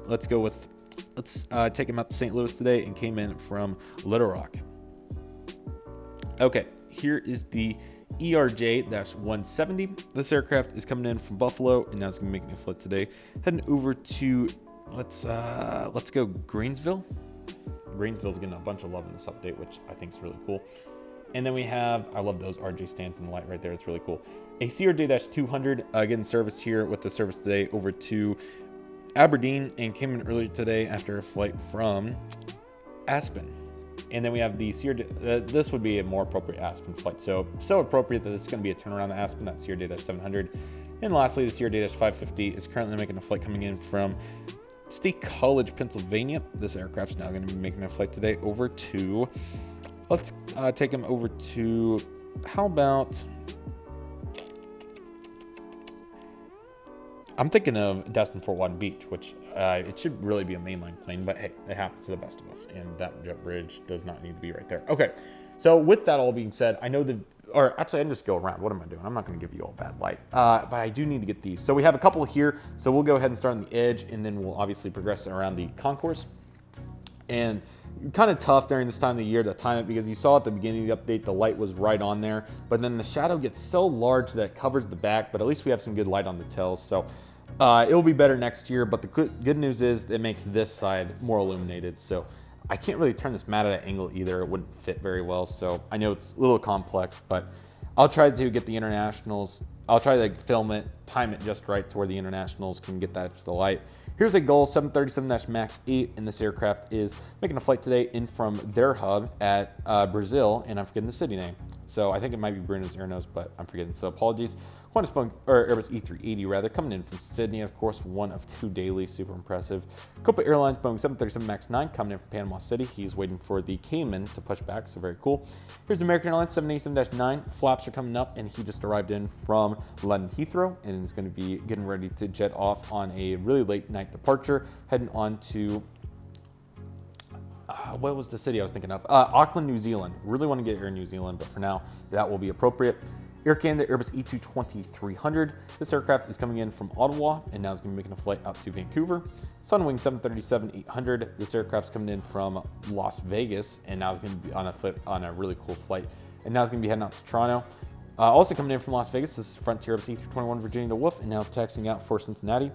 Let's go with Let's take him out to St. Louis today and came in from Little Rock. Okay, here is the ERJ-170. This aircraft is coming in from Buffalo, and now it's gonna be making a flight today. Heading over to let's go Greensville. Greensville's getting a bunch of love in this update, which I think is really cool. And then we have, I love those RJ stands in the light right there. It's really cool. A CRJ-200 getting service here with the service today over to Aberdeen, and came in earlier today after a flight from Aspen. And then we have the CRJ, this would be a more appropriate Aspen flight. So appropriate that it's going to be a turnaround to Aspen, that CRJ-700. And lastly, the CRJ-550 is currently making a flight coming in from State College, Pennsylvania. This aircraft's now going to be making a flight today over to, let's take him over to, how about, I'm thinking of Destin Fort Walton Beach, which it should really be a mainline plane, but hey, it happens to the best of us, and that jet bridge does not need to be right there. Okay, so with that all being said, I know or actually I can just go around. What am I doing? I'm not going to give you all bad light, but I do need to get these. So we have a couple here, so we'll go ahead and start on the edge, and then we'll obviously progress around the concourse. And kind of tough during this time of the year to time it, because you saw at the beginning of the update the light was right on there, but then the shadow gets so large that it covers the back, but at least we have some good light on the tails. So it'll be better next year, but the good news is it makes this side more illuminated. So I can't really turn this matte at an angle either. It wouldn't fit very well. So I know it's a little complex, but I'll try to get the internationals. I'll try to film it, time it just right to where the internationals can get that extra light. Here's a Gull 737 MAX 8, and this aircraft is making a flight today in from their hub at Brazil, and I'm forgetting the city name. So I think it might be Buenos Aires, but I'm forgetting. So apologies. Airbus E380 rather, coming in from Sydney, of course, one of two daily, super impressive. Copa Airlines Boeing 737 MAX 9 coming in from Panama City. He's waiting for the Cayman to push back, so very cool. Here's American Airlines 787-9. Flaps are coming up, and he just arrived in from London Heathrow, and is going to be getting ready to jet off on a really late night departure, heading on to what was the city I was thinking of? Auckland, New Zealand. Really want to get Air New Zealand, but for now, that will be appropriate. Air Canada Airbus E220-300. This aircraft is coming in from Ottawa, and now is going to be making a flight out to Vancouver. Sunwing 737-800. This aircraft's coming in from Las Vegas, and now is going to be on a really cool flight. And now is going to be heading out to Toronto. Also coming in from Las Vegas, this is Frontier Airbus E321 Virginia the Wolf, and now it's taxiing out for Cincinnati.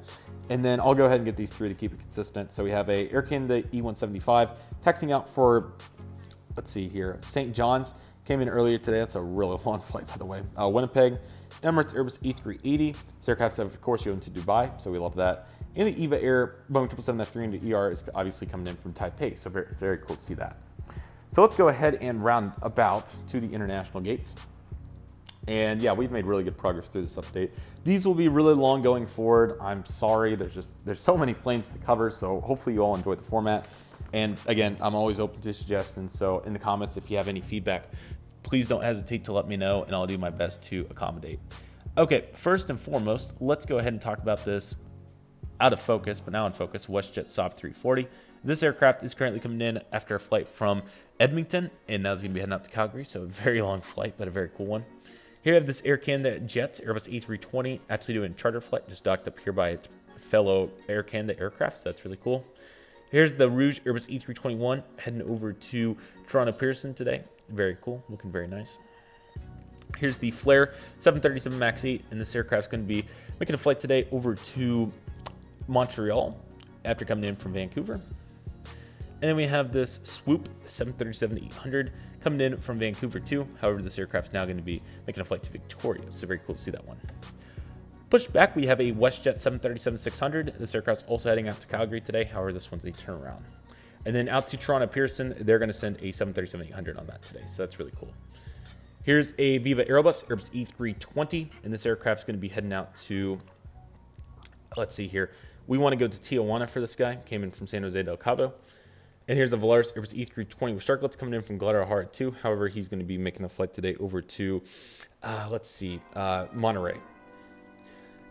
And then I'll go ahead and get these three to keep it consistent. So we have a Air Canada E175 taxiing out for, let's see here, St. John's. Came in earlier today. That's a really long flight, by the way. Winnipeg, Emirates Airbus E380. This aircraft, of course, going to Dubai, so we love that. And the EVA Air Boeing 777-300 ER is obviously coming in from Taipei, so very cool to see that. So let's go ahead and round about to the international gates. And yeah, we've made really good progress through this update. These will be really long going forward. I'm sorry, there's so many planes to cover, so hopefully you all enjoy the format. And again, I'm always open to suggestions, so in the comments, if you have any feedback, please don't hesitate to let me know, and I'll do my best to accommodate. Okay, first and foremost, let's go ahead and talk about this out of focus, but now in focus, WestJet Saab 340. This aircraft is currently coming in after a flight from Edmonton, and now it's going to be heading out to Calgary, so a very long flight, but a very cool one. Here we have this Air Canada Jets Airbus A320 actually doing a charter flight, just docked up here by its fellow Air Canada aircraft, so that's really cool. Here's the Rouge Airbus E321 heading over to Toronto Pearson today. Very cool, looking very nice. Here's the Flair 737 MAX 8, and this aircraft's going to be making a flight today over to Montreal after coming in from Vancouver. And then we have this Swoop 737-800 coming in from Vancouver too. However, this aircraft's now going to be making a flight to Victoria, so very cool to see that one. Pushed back, we have a WestJet 737-600. This aircraft's also heading out to Calgary today. However, this one's a turnaround. And then out to Toronto Pearson, they're going to send a 737-800 on that today, so that's really cool. Here's a Viva Aerobus E320, and this aircraft's going to be heading out to, let's see here. We want to go to Tijuana for this guy. Came in from San Jose del Cabo. And here's a Volaris Airbus E320 with Sharklets coming in from Guadalajara too. However, he's going to be making a flight today over to, Monterey.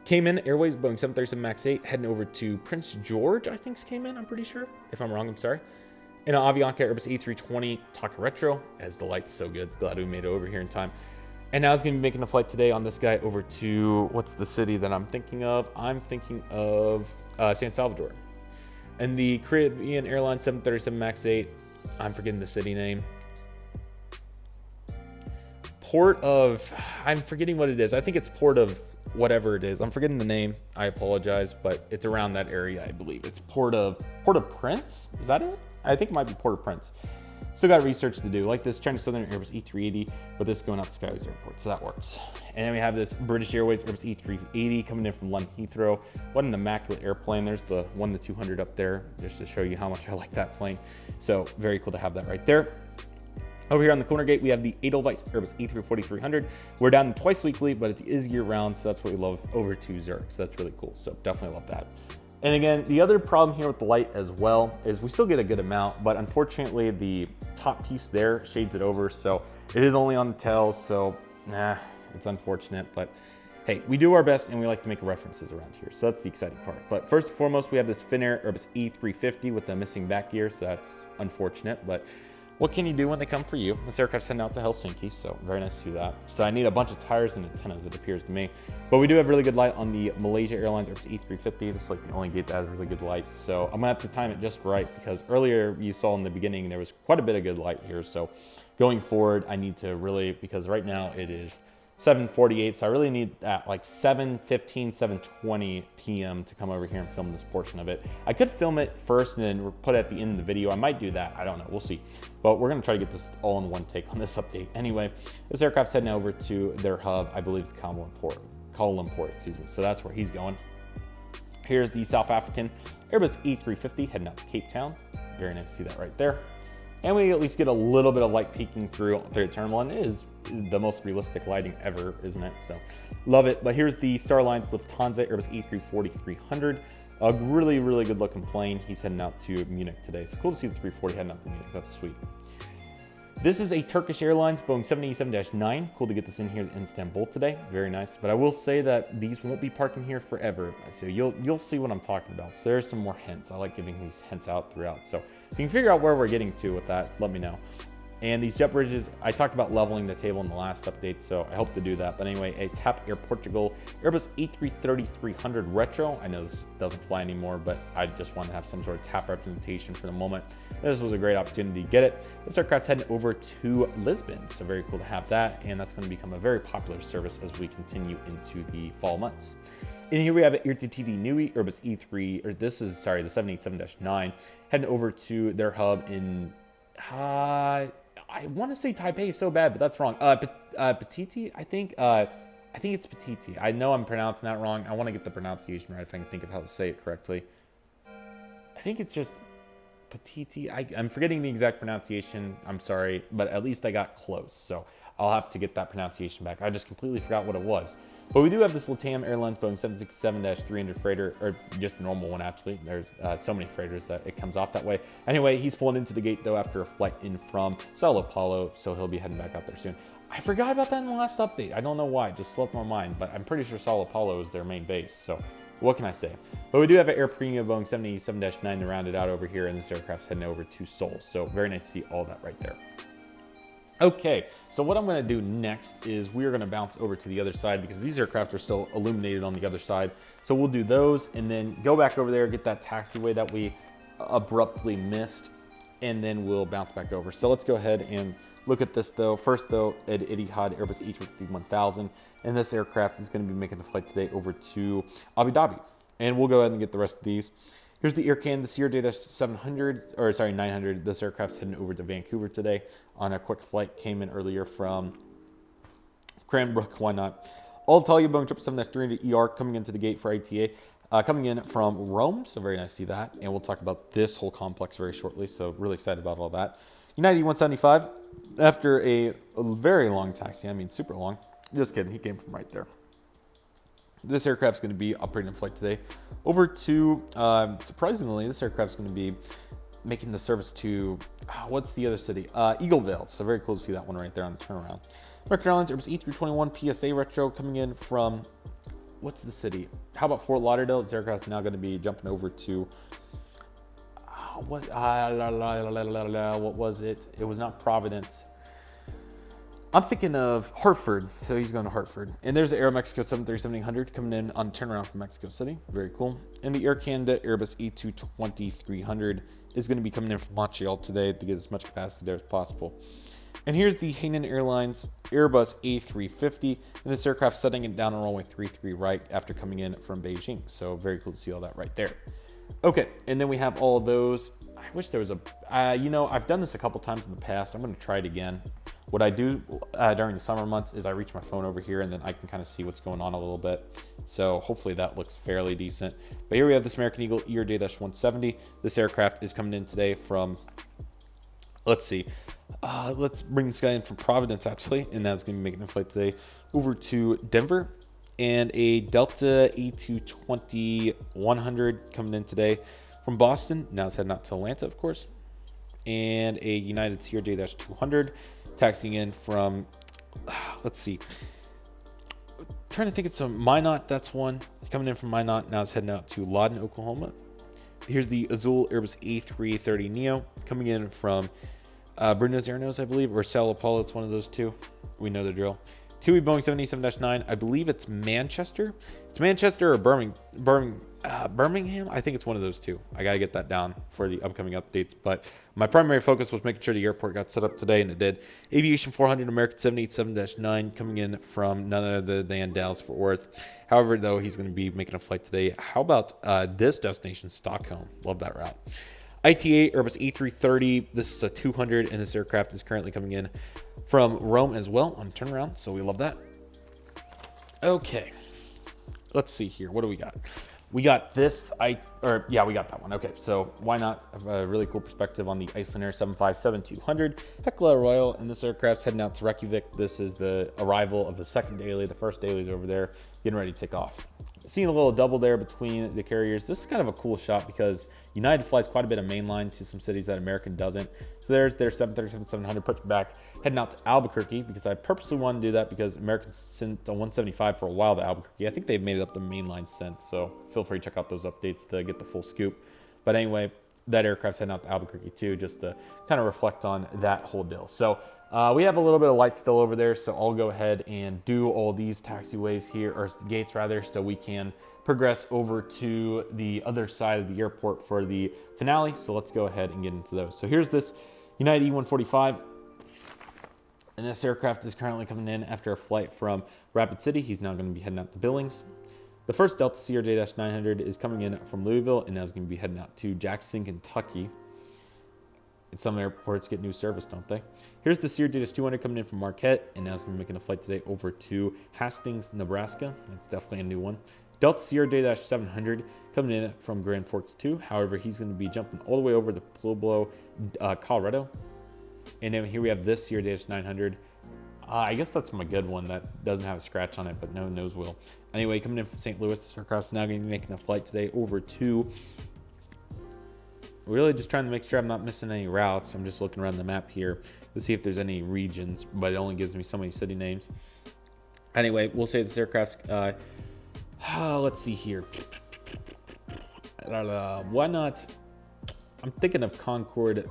Cayman Airways Boeing 737 MAX 8 heading over to Prince George, I think is Cayman, I'm pretty sure. If I'm wrong, I'm sorry. And an Avianca Airbus A320 Taka Retro, as the light's so good. Glad we made it over here in time. And now it's going to be making a flight today on this guy over to, what's the city that I'm thinking of? I'm thinking of San Salvador. And the Caribbean Airlines 737 MAX 8, I'm forgetting the city name. I'm forgetting what it is. I think it's Port of whatever it is. I'm forgetting the name. I apologize, but it's around that area, I believe. It's Port of Prince? Is that it? I think it might be Port of Prince. Still got research to do. Like this China Southern Airbus E380, but this is going out to Skyways Airport, so that works. And then we have this British Airways Airbus E380 coming in from London Heathrow. What an immaculate airplane. There's the 1-200 up there, just to show you how much I like that plane. So very cool to have that right there. Over here on the corner gate, we have the Edelweiss Airbus E340-300. We're down twice weekly, but it is year-round, so that's what we love over to Zurich. So that's really cool. So definitely love that. And again, the other problem here with the light as well is we still get a good amount, but unfortunately the top piece there shades it over. So it is only on the tails. So it's unfortunate, but hey, we do our best and we like to make references around here. So that's the exciting part. But first and foremost, we have this Finnair Airbus E350 with the missing back gear. So that's unfortunate, but what can you do when they come for you? This aircraft's sent out to Helsinki, so very nice to see that. So I need a bunch of tires and antennas, it appears to me. But we do have really good light on the Malaysia Airlines Airbus E350. This is like the only gate that has really good light. So I'm gonna have to time it just right because earlier you saw in the beginning there was quite a bit of good light here. So going forward, I need to really, because right now it is 7:48, so I really need at like 7:15, 7:20 p.m. to come over here and film this portion of it. I could film it first and then put it at the end of the video. I might do that, I don't know, we'll see. But we're gonna try to get this all in one take on this update. Anyway, this aircraft's heading over to their hub, I believe it's Kuala Lumpur, excuse me. So that's where he's going. Here's the South African Airbus E350 heading out to Cape Town. Very nice to see that right there. And we at least get a little bit of light peeking through the terminal, and it is the most realistic lighting ever, isn't it? So love it. But here's the Star Alliance Lufthansa Airbus E340-300. A really, really good looking plane. He's heading out to Munich today. So cool to see the 340 heading out to Munich. That's sweet. This is a Turkish Airlines Boeing 787-9. Cool to get this in here in Istanbul today. Very nice. But I will say that these won't be parking here forever. So you'll see what I'm talking about. So there's some more hints. I like giving these hints out throughout. So if you can figure out where we're getting to with that, let me know. And these jet bridges, I talked about leveling the table in the last update, so I hope to do that. But anyway, a TAP Air Portugal Airbus A330-300 Retro. I know this doesn't fly anymore, but I just want to have some sort of TAP representation for the moment. This was a great opportunity to get it. This aircraft's heading over to Lisbon, so very cool to have that. And that's going to become a very popular service as we continue into the fall months. And here we have IRTTD Nui Airbus E3, or this is, sorry, the 787-9, heading over to their hub in, I want to say Taipei so bad, but that's wrong. Petiti, I think it's Petiti. I know I'm pronouncing that wrong. I want to get the pronunciation right if I can think of how to say it correctly. I think it's just Petiti. I'm forgetting the exact pronunciation. I'm sorry, but at least I got close. So I'll have to get that pronunciation back. I just completely forgot what it was. But we do have this LATAM Airlines Boeing 767-300 freighter, or just a normal one actually. There's so many freighters that it comes off that way. Anyway, he's pulling into the gate though after a flight in from Sao Paulo, so he'll be heading back out there soon. I forgot about that in the last update. I don't know why, it just slipped my mind, but I'm pretty sure Sao Paulo is their main base, so what can I say? But we do have an Air Premium Boeing 787-9 to round it out over here, and this aircraft's heading over to Seoul, so very nice to see all that right there. Okay, so what I'm going to do next is we are going to bounce over to the other side because these aircraft are still illuminated on the other side. So we'll do those and then go back over there, get that taxiway that we abruptly missed, and then we'll bounce back over. So let's go ahead and look at this though. First though, at Etihad Airbus A350-1000, and this aircraft is going to be making the flight today over to Abu Dhabi. And we'll go ahead and get the rest of these. Here's the Aircan, the CRJ-700, or sorry, 900. This aircraft's heading over to Vancouver today on a quick flight. Came in earlier from Cranbrook, why not? I'll tell you, Boeing 777-300ER coming into the gate for ITA, coming in from Rome, so very nice to see that. And we'll talk about this whole complex very shortly, so really excited about all that. United E175, after a very long taxi, I mean super long, just kidding, he came from right there. This aircraft's going to be operating in flight today over to, surprisingly, this aircraft's going to be making the service to, what's the other city? Eagleville. So very cool to see that one right there on the turnaround. American Airlines Airbus E321 PSA Retro coming in from, what's the city? How about Fort Lauderdale? This aircraft's now going to be jumping over to, what was it? It was not Providence. I'm thinking of Hartford, so he's going to Hartford. And there's the Aeromexico 737-800 coming in on turnaround from Mexico City. Very cool. And the Air Canada Airbus A220-300 is going to be coming in from Montreal today to get as much capacity there as possible. And here's the Hainan Airlines Airbus A350, and this aircraft setting it down on runway 33 right after coming in from Beijing. So very cool to see all that right there. Okay, and then we have all of those. I wish there was a, you know, I've done this a couple times in the past. I'm going to try it again. What I do during the summer months is I reach my phone over here and then I can kind of see what's going on a little bit. So hopefully that looks fairly decent. But here we have this American Eagle ERJ-170. This aircraft is coming in today from, let's see, let's bring this guy in from Providence actually, and that's going to be making a flight today over to Denver. And a Delta A220-100 coming in today from Boston. Now it's heading out to Atlanta, of course. And a United CRJ-200 taxiing in from, let's see, trying to think it's a Minot, that's one. Coming in from Minot, now it's heading out to Lawton, Oklahoma. Here's the Azul Airbus A330neo coming in from Buenos Aires, I believe, or Sao Paulo. It's one of those two. We know the drill. TUI Boeing 787-9. I believe it's Manchester. It's Manchester or Birmingham. I think it's one of those two. I got to get that down for the upcoming updates. But my primary focus was making sure the airport got set up today, and it did. Aviation 400 American 787-9 coming in from none other than Dallas-Fort Worth. However, though, he's going to be making a flight today. How about this destination, Stockholm? Love that route. ITA Airbus A330. This is a 200, and this aircraft is currently coming in from Rome as well on turnaround, so we love that. Okay, let's see here. What do we got? We got this, we got that one. Okay, so why not have a really cool perspective on the Icelandair 757-200 Hekla Royal, and this aircraft's heading out to Reykjavik. This is the arrival of the second daily. The first daily is over there, getting ready to take off. Seeing a little double there between the carriers. This is kind of a cool shot because United flies quite a bit of mainline to some cities that American doesn't. So there's their 737-700 pushed back, heading out to Albuquerque, because I purposely want to do that because Americans sent a 175 for a while to Albuquerque. I think they've made it up the mainline since, so feel free to check out those updates to get the full scoop. But anyway, that aircraft's heading out to Albuquerque too, just to kind of reflect on that whole deal. So we have a little bit of light still over there, so I'll go ahead and do all these taxiways here, or gates rather, so we can progress over to the other side of the airport for the finale. So let's go ahead and get into those. So here's this United E-145, and this aircraft is currently coming in after a flight from Rapid City. He's now going to be heading out to Billings. The first Delta CRJ-900 is coming in from Louisville, and now is going to be heading out to Jackson, Kentucky. And some airports get new service, don't they? Here's the CRJ-200 coming in from Marquette, and now it's going to be making a flight today over to Hastings, Nebraska. That's definitely a new one. Delta CRJ-700 coming in from Grand Forks 2. However, he's going to be jumping all the way over to Pueblo, Colorado. And then here we have this CRJ-900. I guess that's my good one that doesn't have a scratch on it, but no nose will. Anyway, coming in from St. Louis, this aircraft is now going to be making a flight today over to, really just trying to make sure I'm not missing any routes. I'm just looking around the map here to see if there's any regions, but it only gives me so many city names. Anyway, we'll say this aircraft's, let's see here. Why not? I'm thinking of Concord,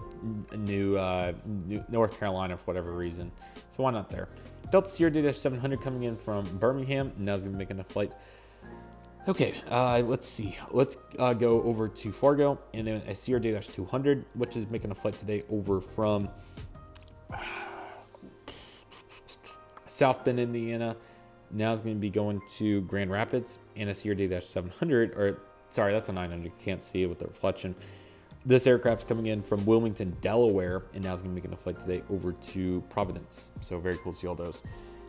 New North Carolina for whatever reason. So why not there? Delta CRJ-700 coming in from Birmingham. Now it's going to be making a flight. Okay, let's see. Let's go over to Fargo, and then a CRJ-200, which is making a flight today over from South Bend, Indiana. Now it's going to be going to Grand Rapids, and a CRJ-700, or sorry, that's a 900. You can't see it with the reflection. This aircraft's coming in from Wilmington, Delaware, and now it's going to be making a flight today over to Providence. So very cool to see all those.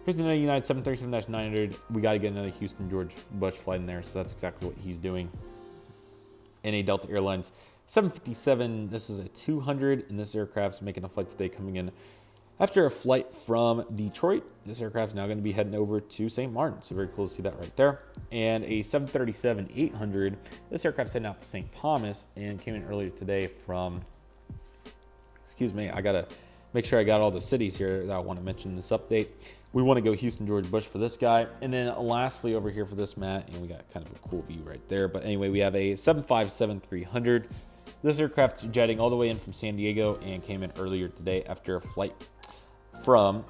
Here's another United 737-900. We got to get another Houston George Bush flight in there, so that's exactly what he's doing. And a Delta Airlines 757. This is a 200, and this aircraft's making a flight today coming in after a flight from Detroit. This aircraft's now going to be heading over to St. Martin, so very cool to see that right there. And a 737-800. This aircraft's heading out to St. Thomas and came in earlier today from, excuse me, I got to make sure I got all the cities here that I want to mention in this update. We want to go Houston George Bush for this guy. And then lastly over here for this Matt, and we got kind of a cool view right there. But anyway, we have a 757-300. This aircraft's jetting all the way in from San Diego and came in earlier today after a flight from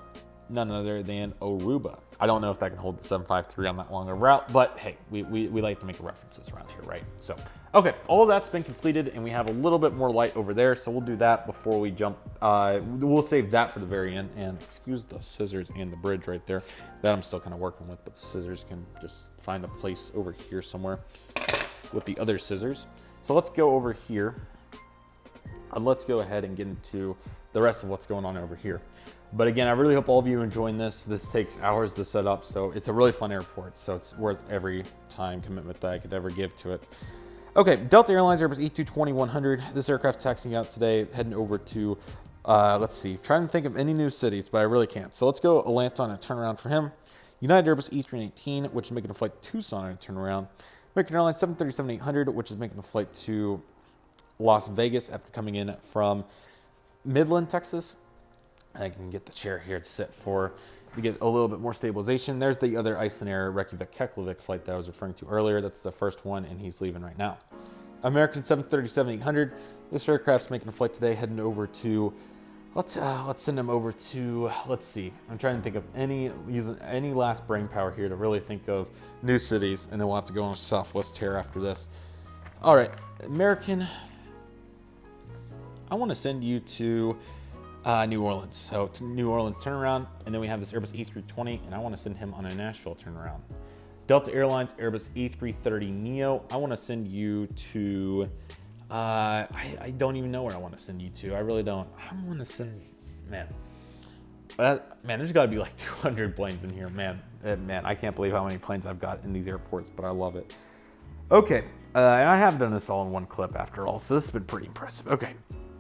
none other than Aruba. I don't know if that can hold the 753 on that longer route, but hey, we like to make references around here, right? So, okay, all of that's been completed, and we have a little bit more light over there, so we'll do that before we jump. We'll save that for the very end, and excuse the scissors and the bridge right there. That I'm still kind of working with, but the scissors can just find a place over here somewhere with the other scissors. So let's go over here, and let's go ahead and get into the rest of what's going on over here. But again, I really hope all of you are enjoying this. This takes hours to set up, so it's a really fun airport. So it's worth every time commitment that I could ever give to it. Okay, Delta Airlines Airbus A220-100. This aircraft's taxiing out today, heading over to, let's see, trying to think of any new cities, but I really can't. So let's go Atlanta on a turnaround for him. United Airbus E318, which is making a flight to Tucson on a turnaround. American Airlines 737-800, which is making a flight to Las Vegas after coming in from Midland, Texas. I can get the chair here to sit for to get a little bit more stabilization. There's the other Iceland Reykjavik-Keflavik flight that I was referring to earlier. That's the first one, and he's leaving right now. American 737-800. This aircraft's making a flight today, heading over to. Let's send him over to. Let's see. I'm trying to think of using any last brain power here to really think of new cities, and then we'll have to go on a Southwest tear after this. All right, American. I want to send you to. New Orleans. So to New Orleans turnaround, and then we have this Airbus A320, and I want to send him on a Nashville turnaround. Delta Airlines Airbus A330neo. I want to send you to. I don't even know where I want to send you to. I really don't. I want to send. Man, there's got to be like 200 planes in here. Man, I can't believe how many planes I've got in these airports, but I love it. Okay, and I have done this all in one clip after all, so this has been pretty impressive. Okay.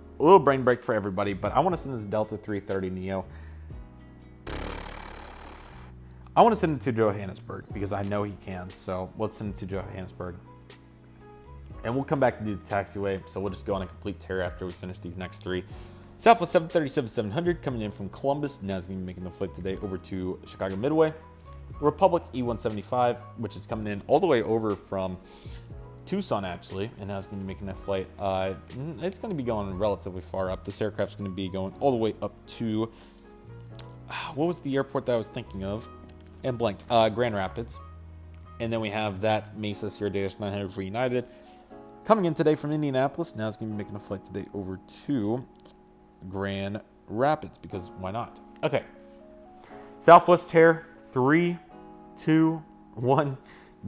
A little brain break for everybody, but I want to send this Delta 330 Neo. I want to send it to Johannesburg because I know he can. So let's send it to Johannesburg. And we'll come back and do the taxiway. So we'll just go on a complete tear after we finish these next three. Southwest 737-700 coming in from Columbus. Now it's going to be making the flight today over to Chicago Midway. Republic E175, which is coming in all the way over from Tucson actually, and now it's going to be making a flight. It's going to be going relatively far up. This aircraft's going to be going all the way up to, what was the airport that I was thinking of? And blanked. Grand Rapids. And then we have that Mesa Sierra Dash 900 for United. Coming in today from Indianapolis. Now it's going to be making a flight today over to Grand Rapids, because why not? Okay. Southwest tear, 3, 2, 1,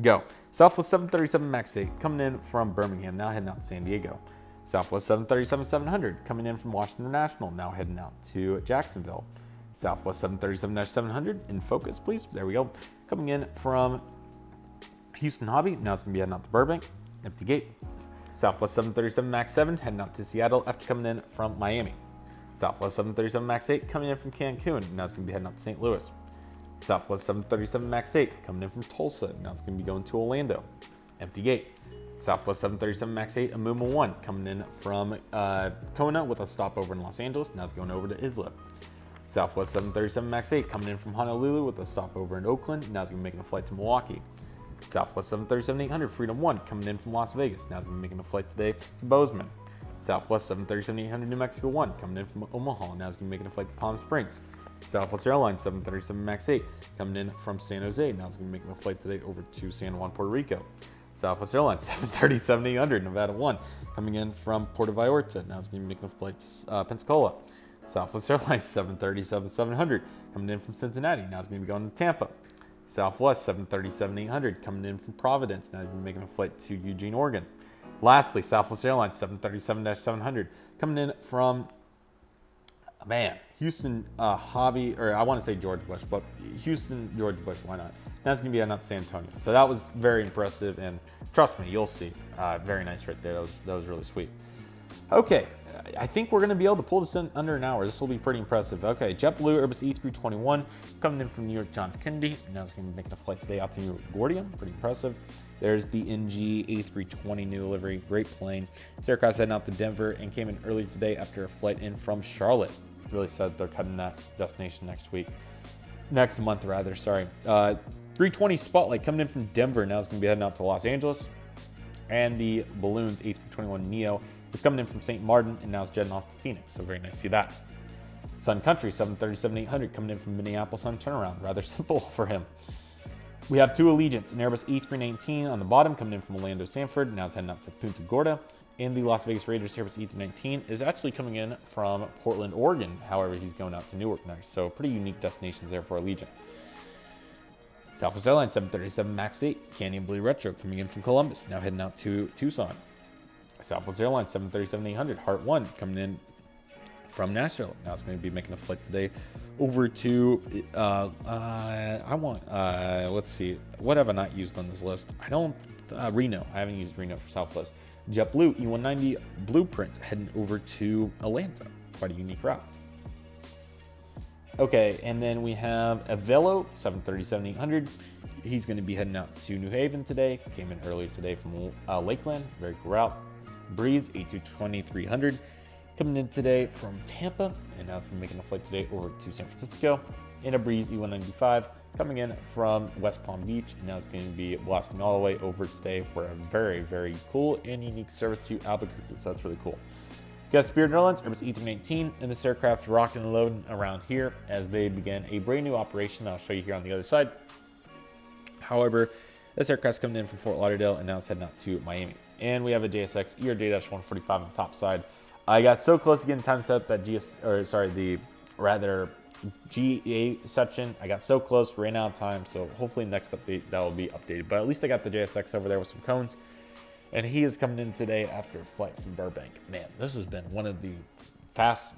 go. Southwest 737 MAX 8 coming in from Birmingham, now heading out to San Diego. Southwest 737-700 coming in from Washington International, now heading out to Jacksonville. Southwest 737-700 in focus, please. There we go. Coming in from Houston Hobby, now it's going to be heading out to Burbank. Empty gate. Southwest 737 MAX 7 heading out to Seattle after coming in from Miami. Southwest 737 MAX 8 coming in from Cancun, now it's going to be heading out to St. Louis. Southwest 737 MAX 8 coming in from Tulsa. Now it's going to be going to Orlando. Empty gate. Southwest 737 MAX 8 Amuma 1 coming in from Kona with a stopover in Los Angeles. Now it's going over to Islip. Southwest 737 MAX 8 coming in from Honolulu with a stopover in Oakland. Now it's going to be making a flight to Milwaukee. Southwest 737-800 Freedom 1 coming in from Las Vegas. Now it's going to be making a flight today to Bozeman. Southwest 737-800 New Mexico 1 coming in from Omaha. Now it's going to be making a flight to Palm Springs. Southwest Airlines 737 MAX 8 coming in from San Jose. Now it's going to be making a flight today over to San Juan, Puerto Rico. Southwest Airlines 737-800 Nevada 1 coming in from Puerto Vallarta. Now it's going to be making a flight to Pensacola. Southwest Airlines 737-700 coming in from Cincinnati. Now it's going to be going to Tampa. Southwest 737-800 coming in from Providence. Now it's going to be making a flight to Eugene, Oregon. Lastly, Southwest Airlines 737-700 coming in from Houston Hobby, or I want to say George Bush, but Houston George Bush, why not? That's going to be out to San Antonio. So that was very impressive, and trust me, you'll see. Very nice right there. That was really sweet. Okay, I think we're going to be able to pull this in under an hour. This will be pretty impressive. Okay, JetBlue Airbus E321 coming in from New York John F. Kennedy. Now it's going to be making a flight today out to New York LaGuardia. Pretty impressive. There's the NG A320 new delivery. Great plane. This aircraft's heading out to Denver and came in earlier today after a flight in from Charlotte. Really said they're cutting that destination next month rather, sorry. 320 Spotlight coming in from Denver. Now it's going to be heading out to Los Angeles. And the Balloons A321neo is coming in from St. Martin, and now it's jetting off to Phoenix. So very nice to see that. Sun Country 737-800 coming in from Minneapolis on turnaround. Rather simple for him. We have two Allegiants, an Airbus E319 on the bottom coming in from Orlando Sanford. Now it's heading up to Punta Gorda. And the Las Vegas Raiders Airbus E319 is actually coming in from Portland, Oregon. However, he's going out to Newark next. So pretty unique destinations there for Allegiant. Southwest Airlines 737 MAX 8 Canyon Blue Retro coming in from Columbus. Now heading out to Tucson. Southwest Airlines 737-800 Heart 1 coming in from Nashville. Now it's going to be making a flight today over to, let's see, what have I not used on this list? Reno. I haven't used Reno for Southwest. JetBlue E190 Blueprint heading over to Atlanta. Quite a unique route. Okay, and then we have a Velo 737-800. He's going to be heading out to New Haven today. Came in earlier today from Lakeland. Very cool route. Breeze A220-300 coming in today from Tampa, and now it's going to be making a flight today over to San Francisco. And a Breeze E195 coming in from West Palm Beach, and now it's going to be blasting all the way over today for a very, very cool and unique service to Albuquerque. So that's really cool. We got Spirit Airlines Airbus E319, and this aircraft's rocking and loading around here as they begin a brand new operation. I'll show you here on the other side. However, this aircraft's coming in from Fort Lauderdale, and now it's heading out to Miami. And we have a JSX ERJ-145 on the top side. I got so close to getting time set up that GA section. I got so close, ran out of time. So hopefully next update that will be updated. But at least I got the JSX over there with some cones. And he is coming in today after a flight from Burbank. Man, this has been one of the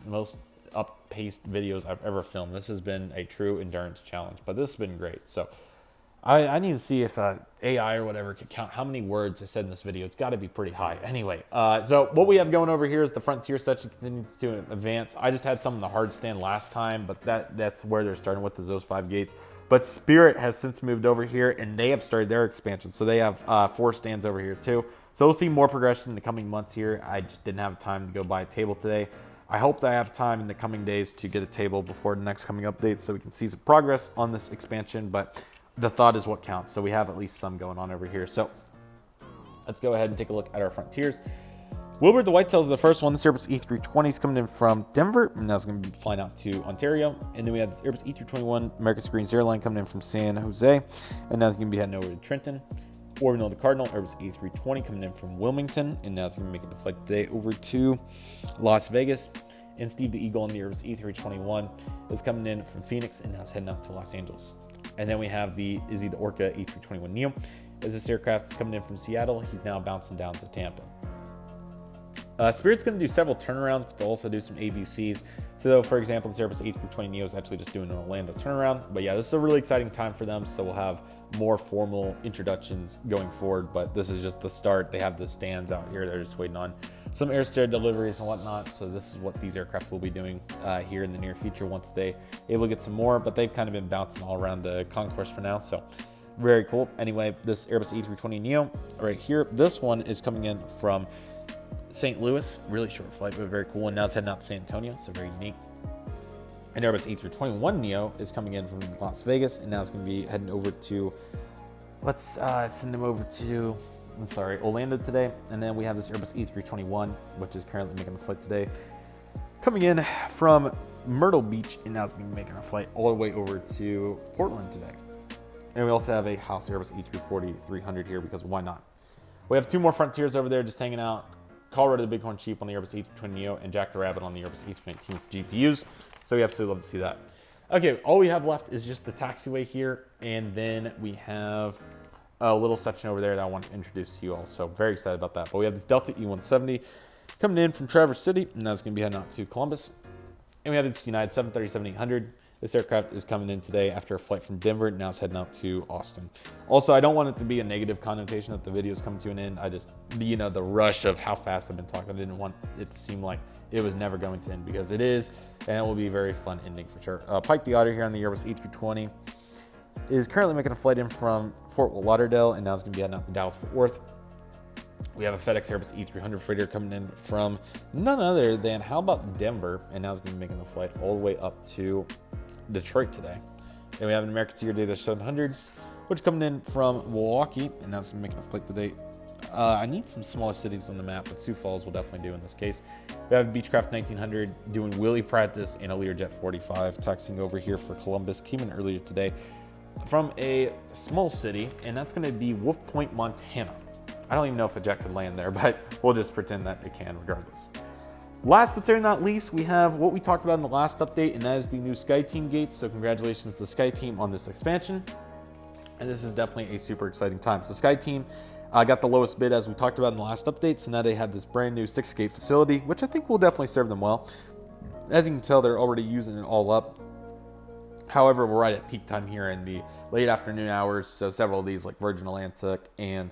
most up-paced videos I've ever filmed. This has been a true endurance challenge, but this has been great. So I need to see if AI or whatever can count how many words I said in this video. It's got to be pretty high. Anyway, so what we have going over here is the Frontier section continues to advance. I just had some in the hard stand last time, but that's where they're starting with, is those 5 gates. But Spirit has since moved over here, and they have started their expansion. So they have 4 stands over here too. So we'll see more progression in the coming months here. I just didn't have time to go buy a table today. I hope that I have time in the coming days to get a table before the next coming update so we can see some progress on this expansion. But the thought is what counts. So we have at least some going on over here. So let's go ahead and take a look at our Frontiers. Wilbur the Whitetails is the first one. This Airbus E320 is coming in from Denver, and now it's going to be flying out to Ontario. And then we have this Airbus E321 American Greens Airline coming in from San Jose, and now it's going to be heading over to Trenton. Orville the Cardinal Airbus E320 coming in from Wilmington, and now it's going to be making the flight today over to Las Vegas. And Steve the Eagle on the Airbus E321 is coming in from Phoenix, and now it's heading out to Los Angeles. And then we have the Izzy the Orca E321neo. As this aircraft is coming in from Seattle, he's now bouncing down to Tampa. Spirit's going to do several turnarounds, but they'll also do some ABCs. So, for example, this Airbus A320neo is actually just doing an Orlando turnaround. But yeah, this is a really exciting time for them. So we'll have more formal introductions going forward. But this is just the start. They have the stands out here. They're just waiting on some air stair deliveries and whatnot. So this is what these aircraft will be doing here in the near future once they able to get some more. But they've kind of been bouncing all around the concourse for now. So very cool. Anyway, this Airbus A320neo right here, this one is coming in from St. Louis, really short flight, but very cool. And now it's heading out to San Antonio, so very unique. And Airbus A321neo is coming in from Las Vegas, and now it's going to be heading over to, let's send them over to, Orlando today. And then we have this Airbus A321, which is currently making a flight today, coming in from Myrtle Beach, and now it's going to be making a flight all the way over to Portland today. And we also have a House Airbus A340-300 here, because why not? We have 2 more Frontiers over there just hanging out. Colorado the Bighorn Sheep on the Airbus A320neo, and Jack the Rabbit on the Airbus A319 with GPUs. So we absolutely love to see that. Okay, all we have left is just the taxiway here, and then we have a little section over there that I want to introduce to you all. So very excited about that. But we have this Delta E170 coming in from Traverse City, and that's going to be heading out to Columbus. And we have this United 737-800. This aircraft is coming in today after a flight from Denver. Now it's heading out to Austin. Also, I don't want it to be a negative connotation that the video is coming to an end. I just, the rush of how fast I've been talking, I didn't want it to seem like it was never going to end, because it is, and it will be a very fun ending for sure. Pike the Otter here on the Airbus A320 is currently making a flight in from Fort Lauderdale, and now it's going to be heading out to Dallas-Fort Worth. We have a FedEx Airbus E300 freighter coming in from none other than, how about Denver, and now it's going to be making a flight all the way up to Detroit today. And we have an American Seagull Data 700, which coming in from Milwaukee, and now it's going to be making a flight today I need some smaller cities on the map, but Sioux Falls will definitely do in this case. We have Beechcraft 1900 doing wheelie practice and a Learjet 45 taxiing over here for Columbus. Came in earlier today from a small city, and that's going to be Wolf Point, Montana. I don't even know if a jet could land there, but we'll just pretend that it can regardless. Last but certainly not least, we have what we talked about in the last update, and that is the new SkyTeam gates. So congratulations to SkyTeam on this expansion. And this is definitely a super exciting time. So SkyTeam got the lowest bid as we talked about in the last update. So now they have this brand new 6-gate facility, which I think will definitely serve them well. As you can tell, they're already using it all up. However, we're right at peak time here in the late afternoon hours. So several of these like Virgin Atlantic and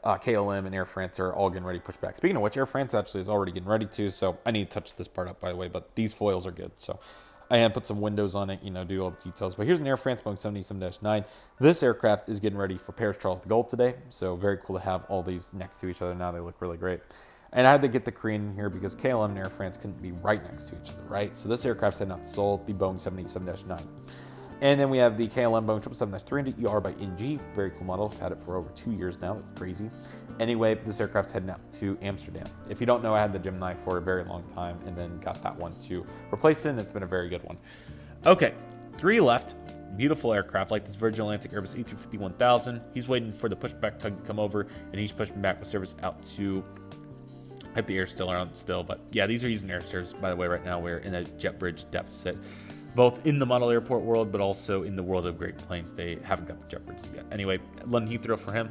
KLM and Air France are all getting ready to push back. Speaking of which, Air France actually is already getting ready to, so I need to touch this part up, by the way, but these foils are good. So I am put some windows on it, you know, do all the details. But here's an Air France Boeing 787-9. This aircraft is getting ready for Paris Charles de Gaulle today, so very cool to have all these next to each other now. They look really great. And I had to get the Korean in here because KLM and Air France couldn't be right next to each other, right? So this aircraft's heading out to Seoul, the Boeing 787-9. And then we have the KLM Boeing 777-300ER by NG. Very cool model. I've had it for over 2 years now. It's crazy. Anyway, this aircraft's heading out to Amsterdam. If you don't know, I had the Gemini for a very long time and then got that one to replace it, and it's been a very good one. Okay, 3 left. Beautiful aircraft like this Virgin Atlantic Airbus A350-1000. He's waiting for the pushback tug to come over, and he's pushing back with service out to... I have the air still around still, but yeah, these are using air stairs, by the way. Right now, we're in a jet bridge deficit, both in the model airport world, but also in the world of Great Plains. They haven't got the jet bridges yet. Anyway, London Heathrow for him.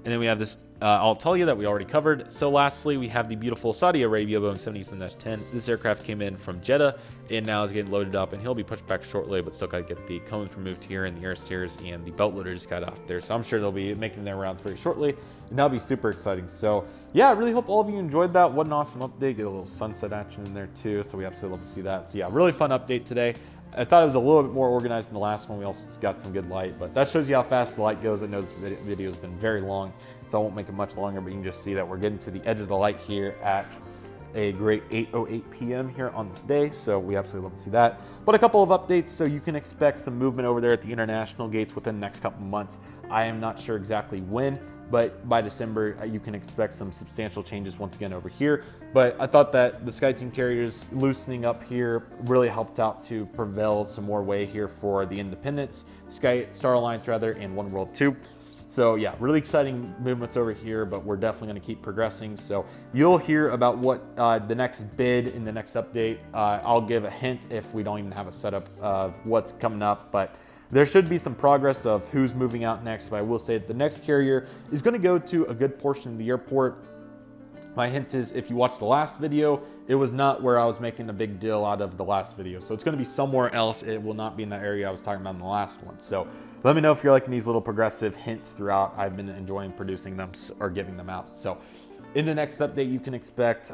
And then we have this, I'll tell you that we already covered. So lastly, we have the beautiful Saudi Arabia Boeing 787-10. This aircraft came in from Jeddah and now is getting loaded up, and he'll be pushed back shortly, but still got to get the cones removed here and the air stairs, and the belt loader just got off there. So I'm sure they'll be making their rounds very shortly, and that'll be super exciting. So yeah, I really hope all of you enjoyed that. What an awesome update. Get a little sunset action in there too, so we absolutely love to see that. So yeah, really fun update today. I thought it was a little bit more organized than the last one. We also got some good light, but that shows you how fast the light goes. I know this video has been very long, so I won't make it much longer, but you can just see that we're getting to the edge of the light here at a great 8:08 p.m. here on this day, so we absolutely love to see that. But a couple of updates, so you can expect some movement over there at the international gates within the next couple months. I am not sure exactly when, but by December, you can expect some substantial changes once again over here. But I thought that the SkyTeam carriers loosening up here really helped out to prevail some more way here for the Independence, Star Alliance rather, and One World 2. So yeah, really exciting movements over here, but we're definitely going to keep progressing. So you'll hear about what the next bid in the next update. I'll give a hint if we don't even have a setup of what's coming up, but there should be some progress of who's moving out next. But I will say that the next carrier is going to go to a good portion of the airport. My hint is, if you watched the last video, it was not where I was making a big deal out of the last video. So it's going to be somewhere else. It will not be in that area I was talking about in the last one. So let me know if you're liking these little progressive hints throughout. I've been enjoying producing them or giving them out. So in the next update, you can expect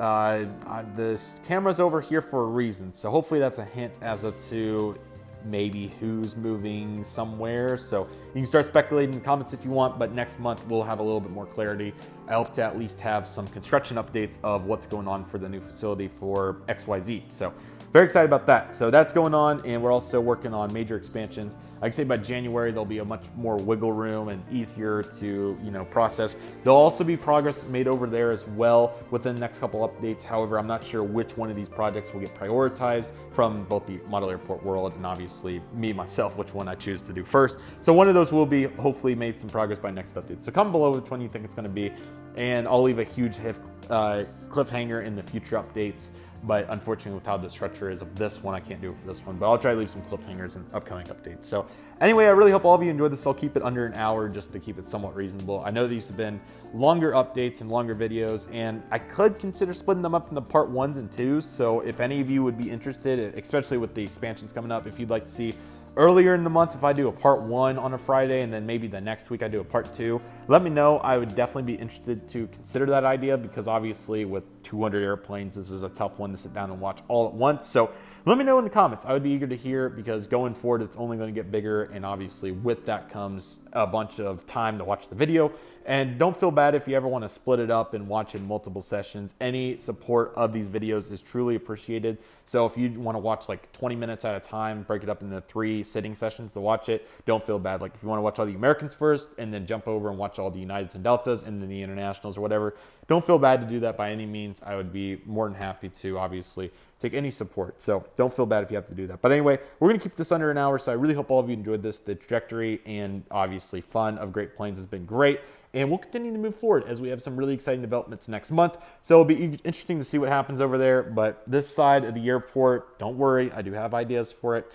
this camera's over here for a reason. So hopefully that's a hint as to maybe who's moving somewhere. So you can start speculating in the comments if you want, but next month we'll have a little bit more clarity. I hope to at least have some construction updates of what's going on for the new facility for XYZ. So very excited about that. So that's going on, and we're also working on major expansions. I can say by January, there'll be a much more wiggle room and easier to, process. There'll also be progress made over there as well within the next couple updates. However, I'm not sure which one of these projects will get prioritized from both the model airport world and obviously me, myself, which one I choose to do first. So one of those will be hopefully made some progress by next update. So comment below which one you think it's going to be, and I'll leave a huge cliffhanger in the future updates. But unfortunately, with how the structure is of this one, I can't do it for this one. But I'll try to leave some cliffhangers in upcoming updates. So anyway, I really hope all of you enjoyed this. I'll keep it under an hour just to keep it somewhat reasonable. I know these have been longer updates and longer videos, and I could consider splitting them up into part 1s and 2s. So if any of you would be interested, especially with the expansions coming up, if you'd like to see earlier in the month, if I do a part 1 on a Friday and then maybe the next week I do a part 2, let me know. I would definitely be interested to consider that idea, because obviously with 200 airplanes, this is a tough one to sit down and watch all at once. So let me know in the comments. I would be eager to hear, because going forward, it's only going to get bigger. And obviously with that comes a bunch of time to watch the video And don't feel bad if you ever want to split it up and watch in multiple sessions. Any support of these videos is truly appreciated. So if you want to watch like 20 minutes at a time, break it up into 3 sitting sessions to watch it, don't feel bad. Like if you want to watch all the Americans first and then jump over and watch all the Uniteds and Deltas and then the Internationals or whatever, don't feel bad to do that by any means. I would be more than happy to obviously take any support. So don't feel bad if you have to do that. But anyway, we're going to keep this under an hour. So I really hope all of you enjoyed this. The trajectory and obviously fun of Great Plains has been great. And we'll continue to move forward as we have some really exciting developments next month. So it'll be interesting to see what happens over there. But this side of the airport, don't worry, I do have ideas for it.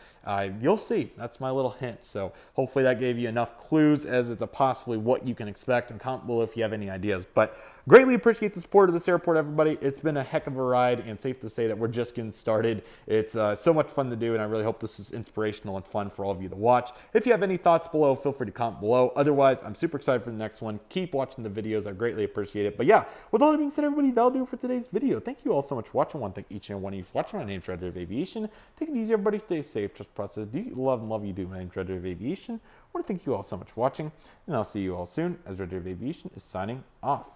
You'll see. That's my little hint. So hopefully that gave you enough clues as to possibly what you can expect, and comment below if you have any ideas. But greatly appreciate the support of this airport, everybody. It's been a heck of a ride, and safe to say that we're just getting started. It's so much fun to do, and I really hope this is inspirational and fun for all of you to watch. If you have any thoughts below, feel free to comment below. Otherwise, I'm super excited for the next one. Keep watching the videos. I greatly appreciate it. But yeah, with all that being said, everybody, that'll do it for today's video. Thank you all so much for watching. I want to thank each and every one of you for watching. My name's Redriveraviation. Take it easy, everybody. Stay safe. Trust process. Do you love and love you do. My name's Redriveraviation. I want to thank you all so much for watching, and I'll see you all soon as Redriveraviation is signing off.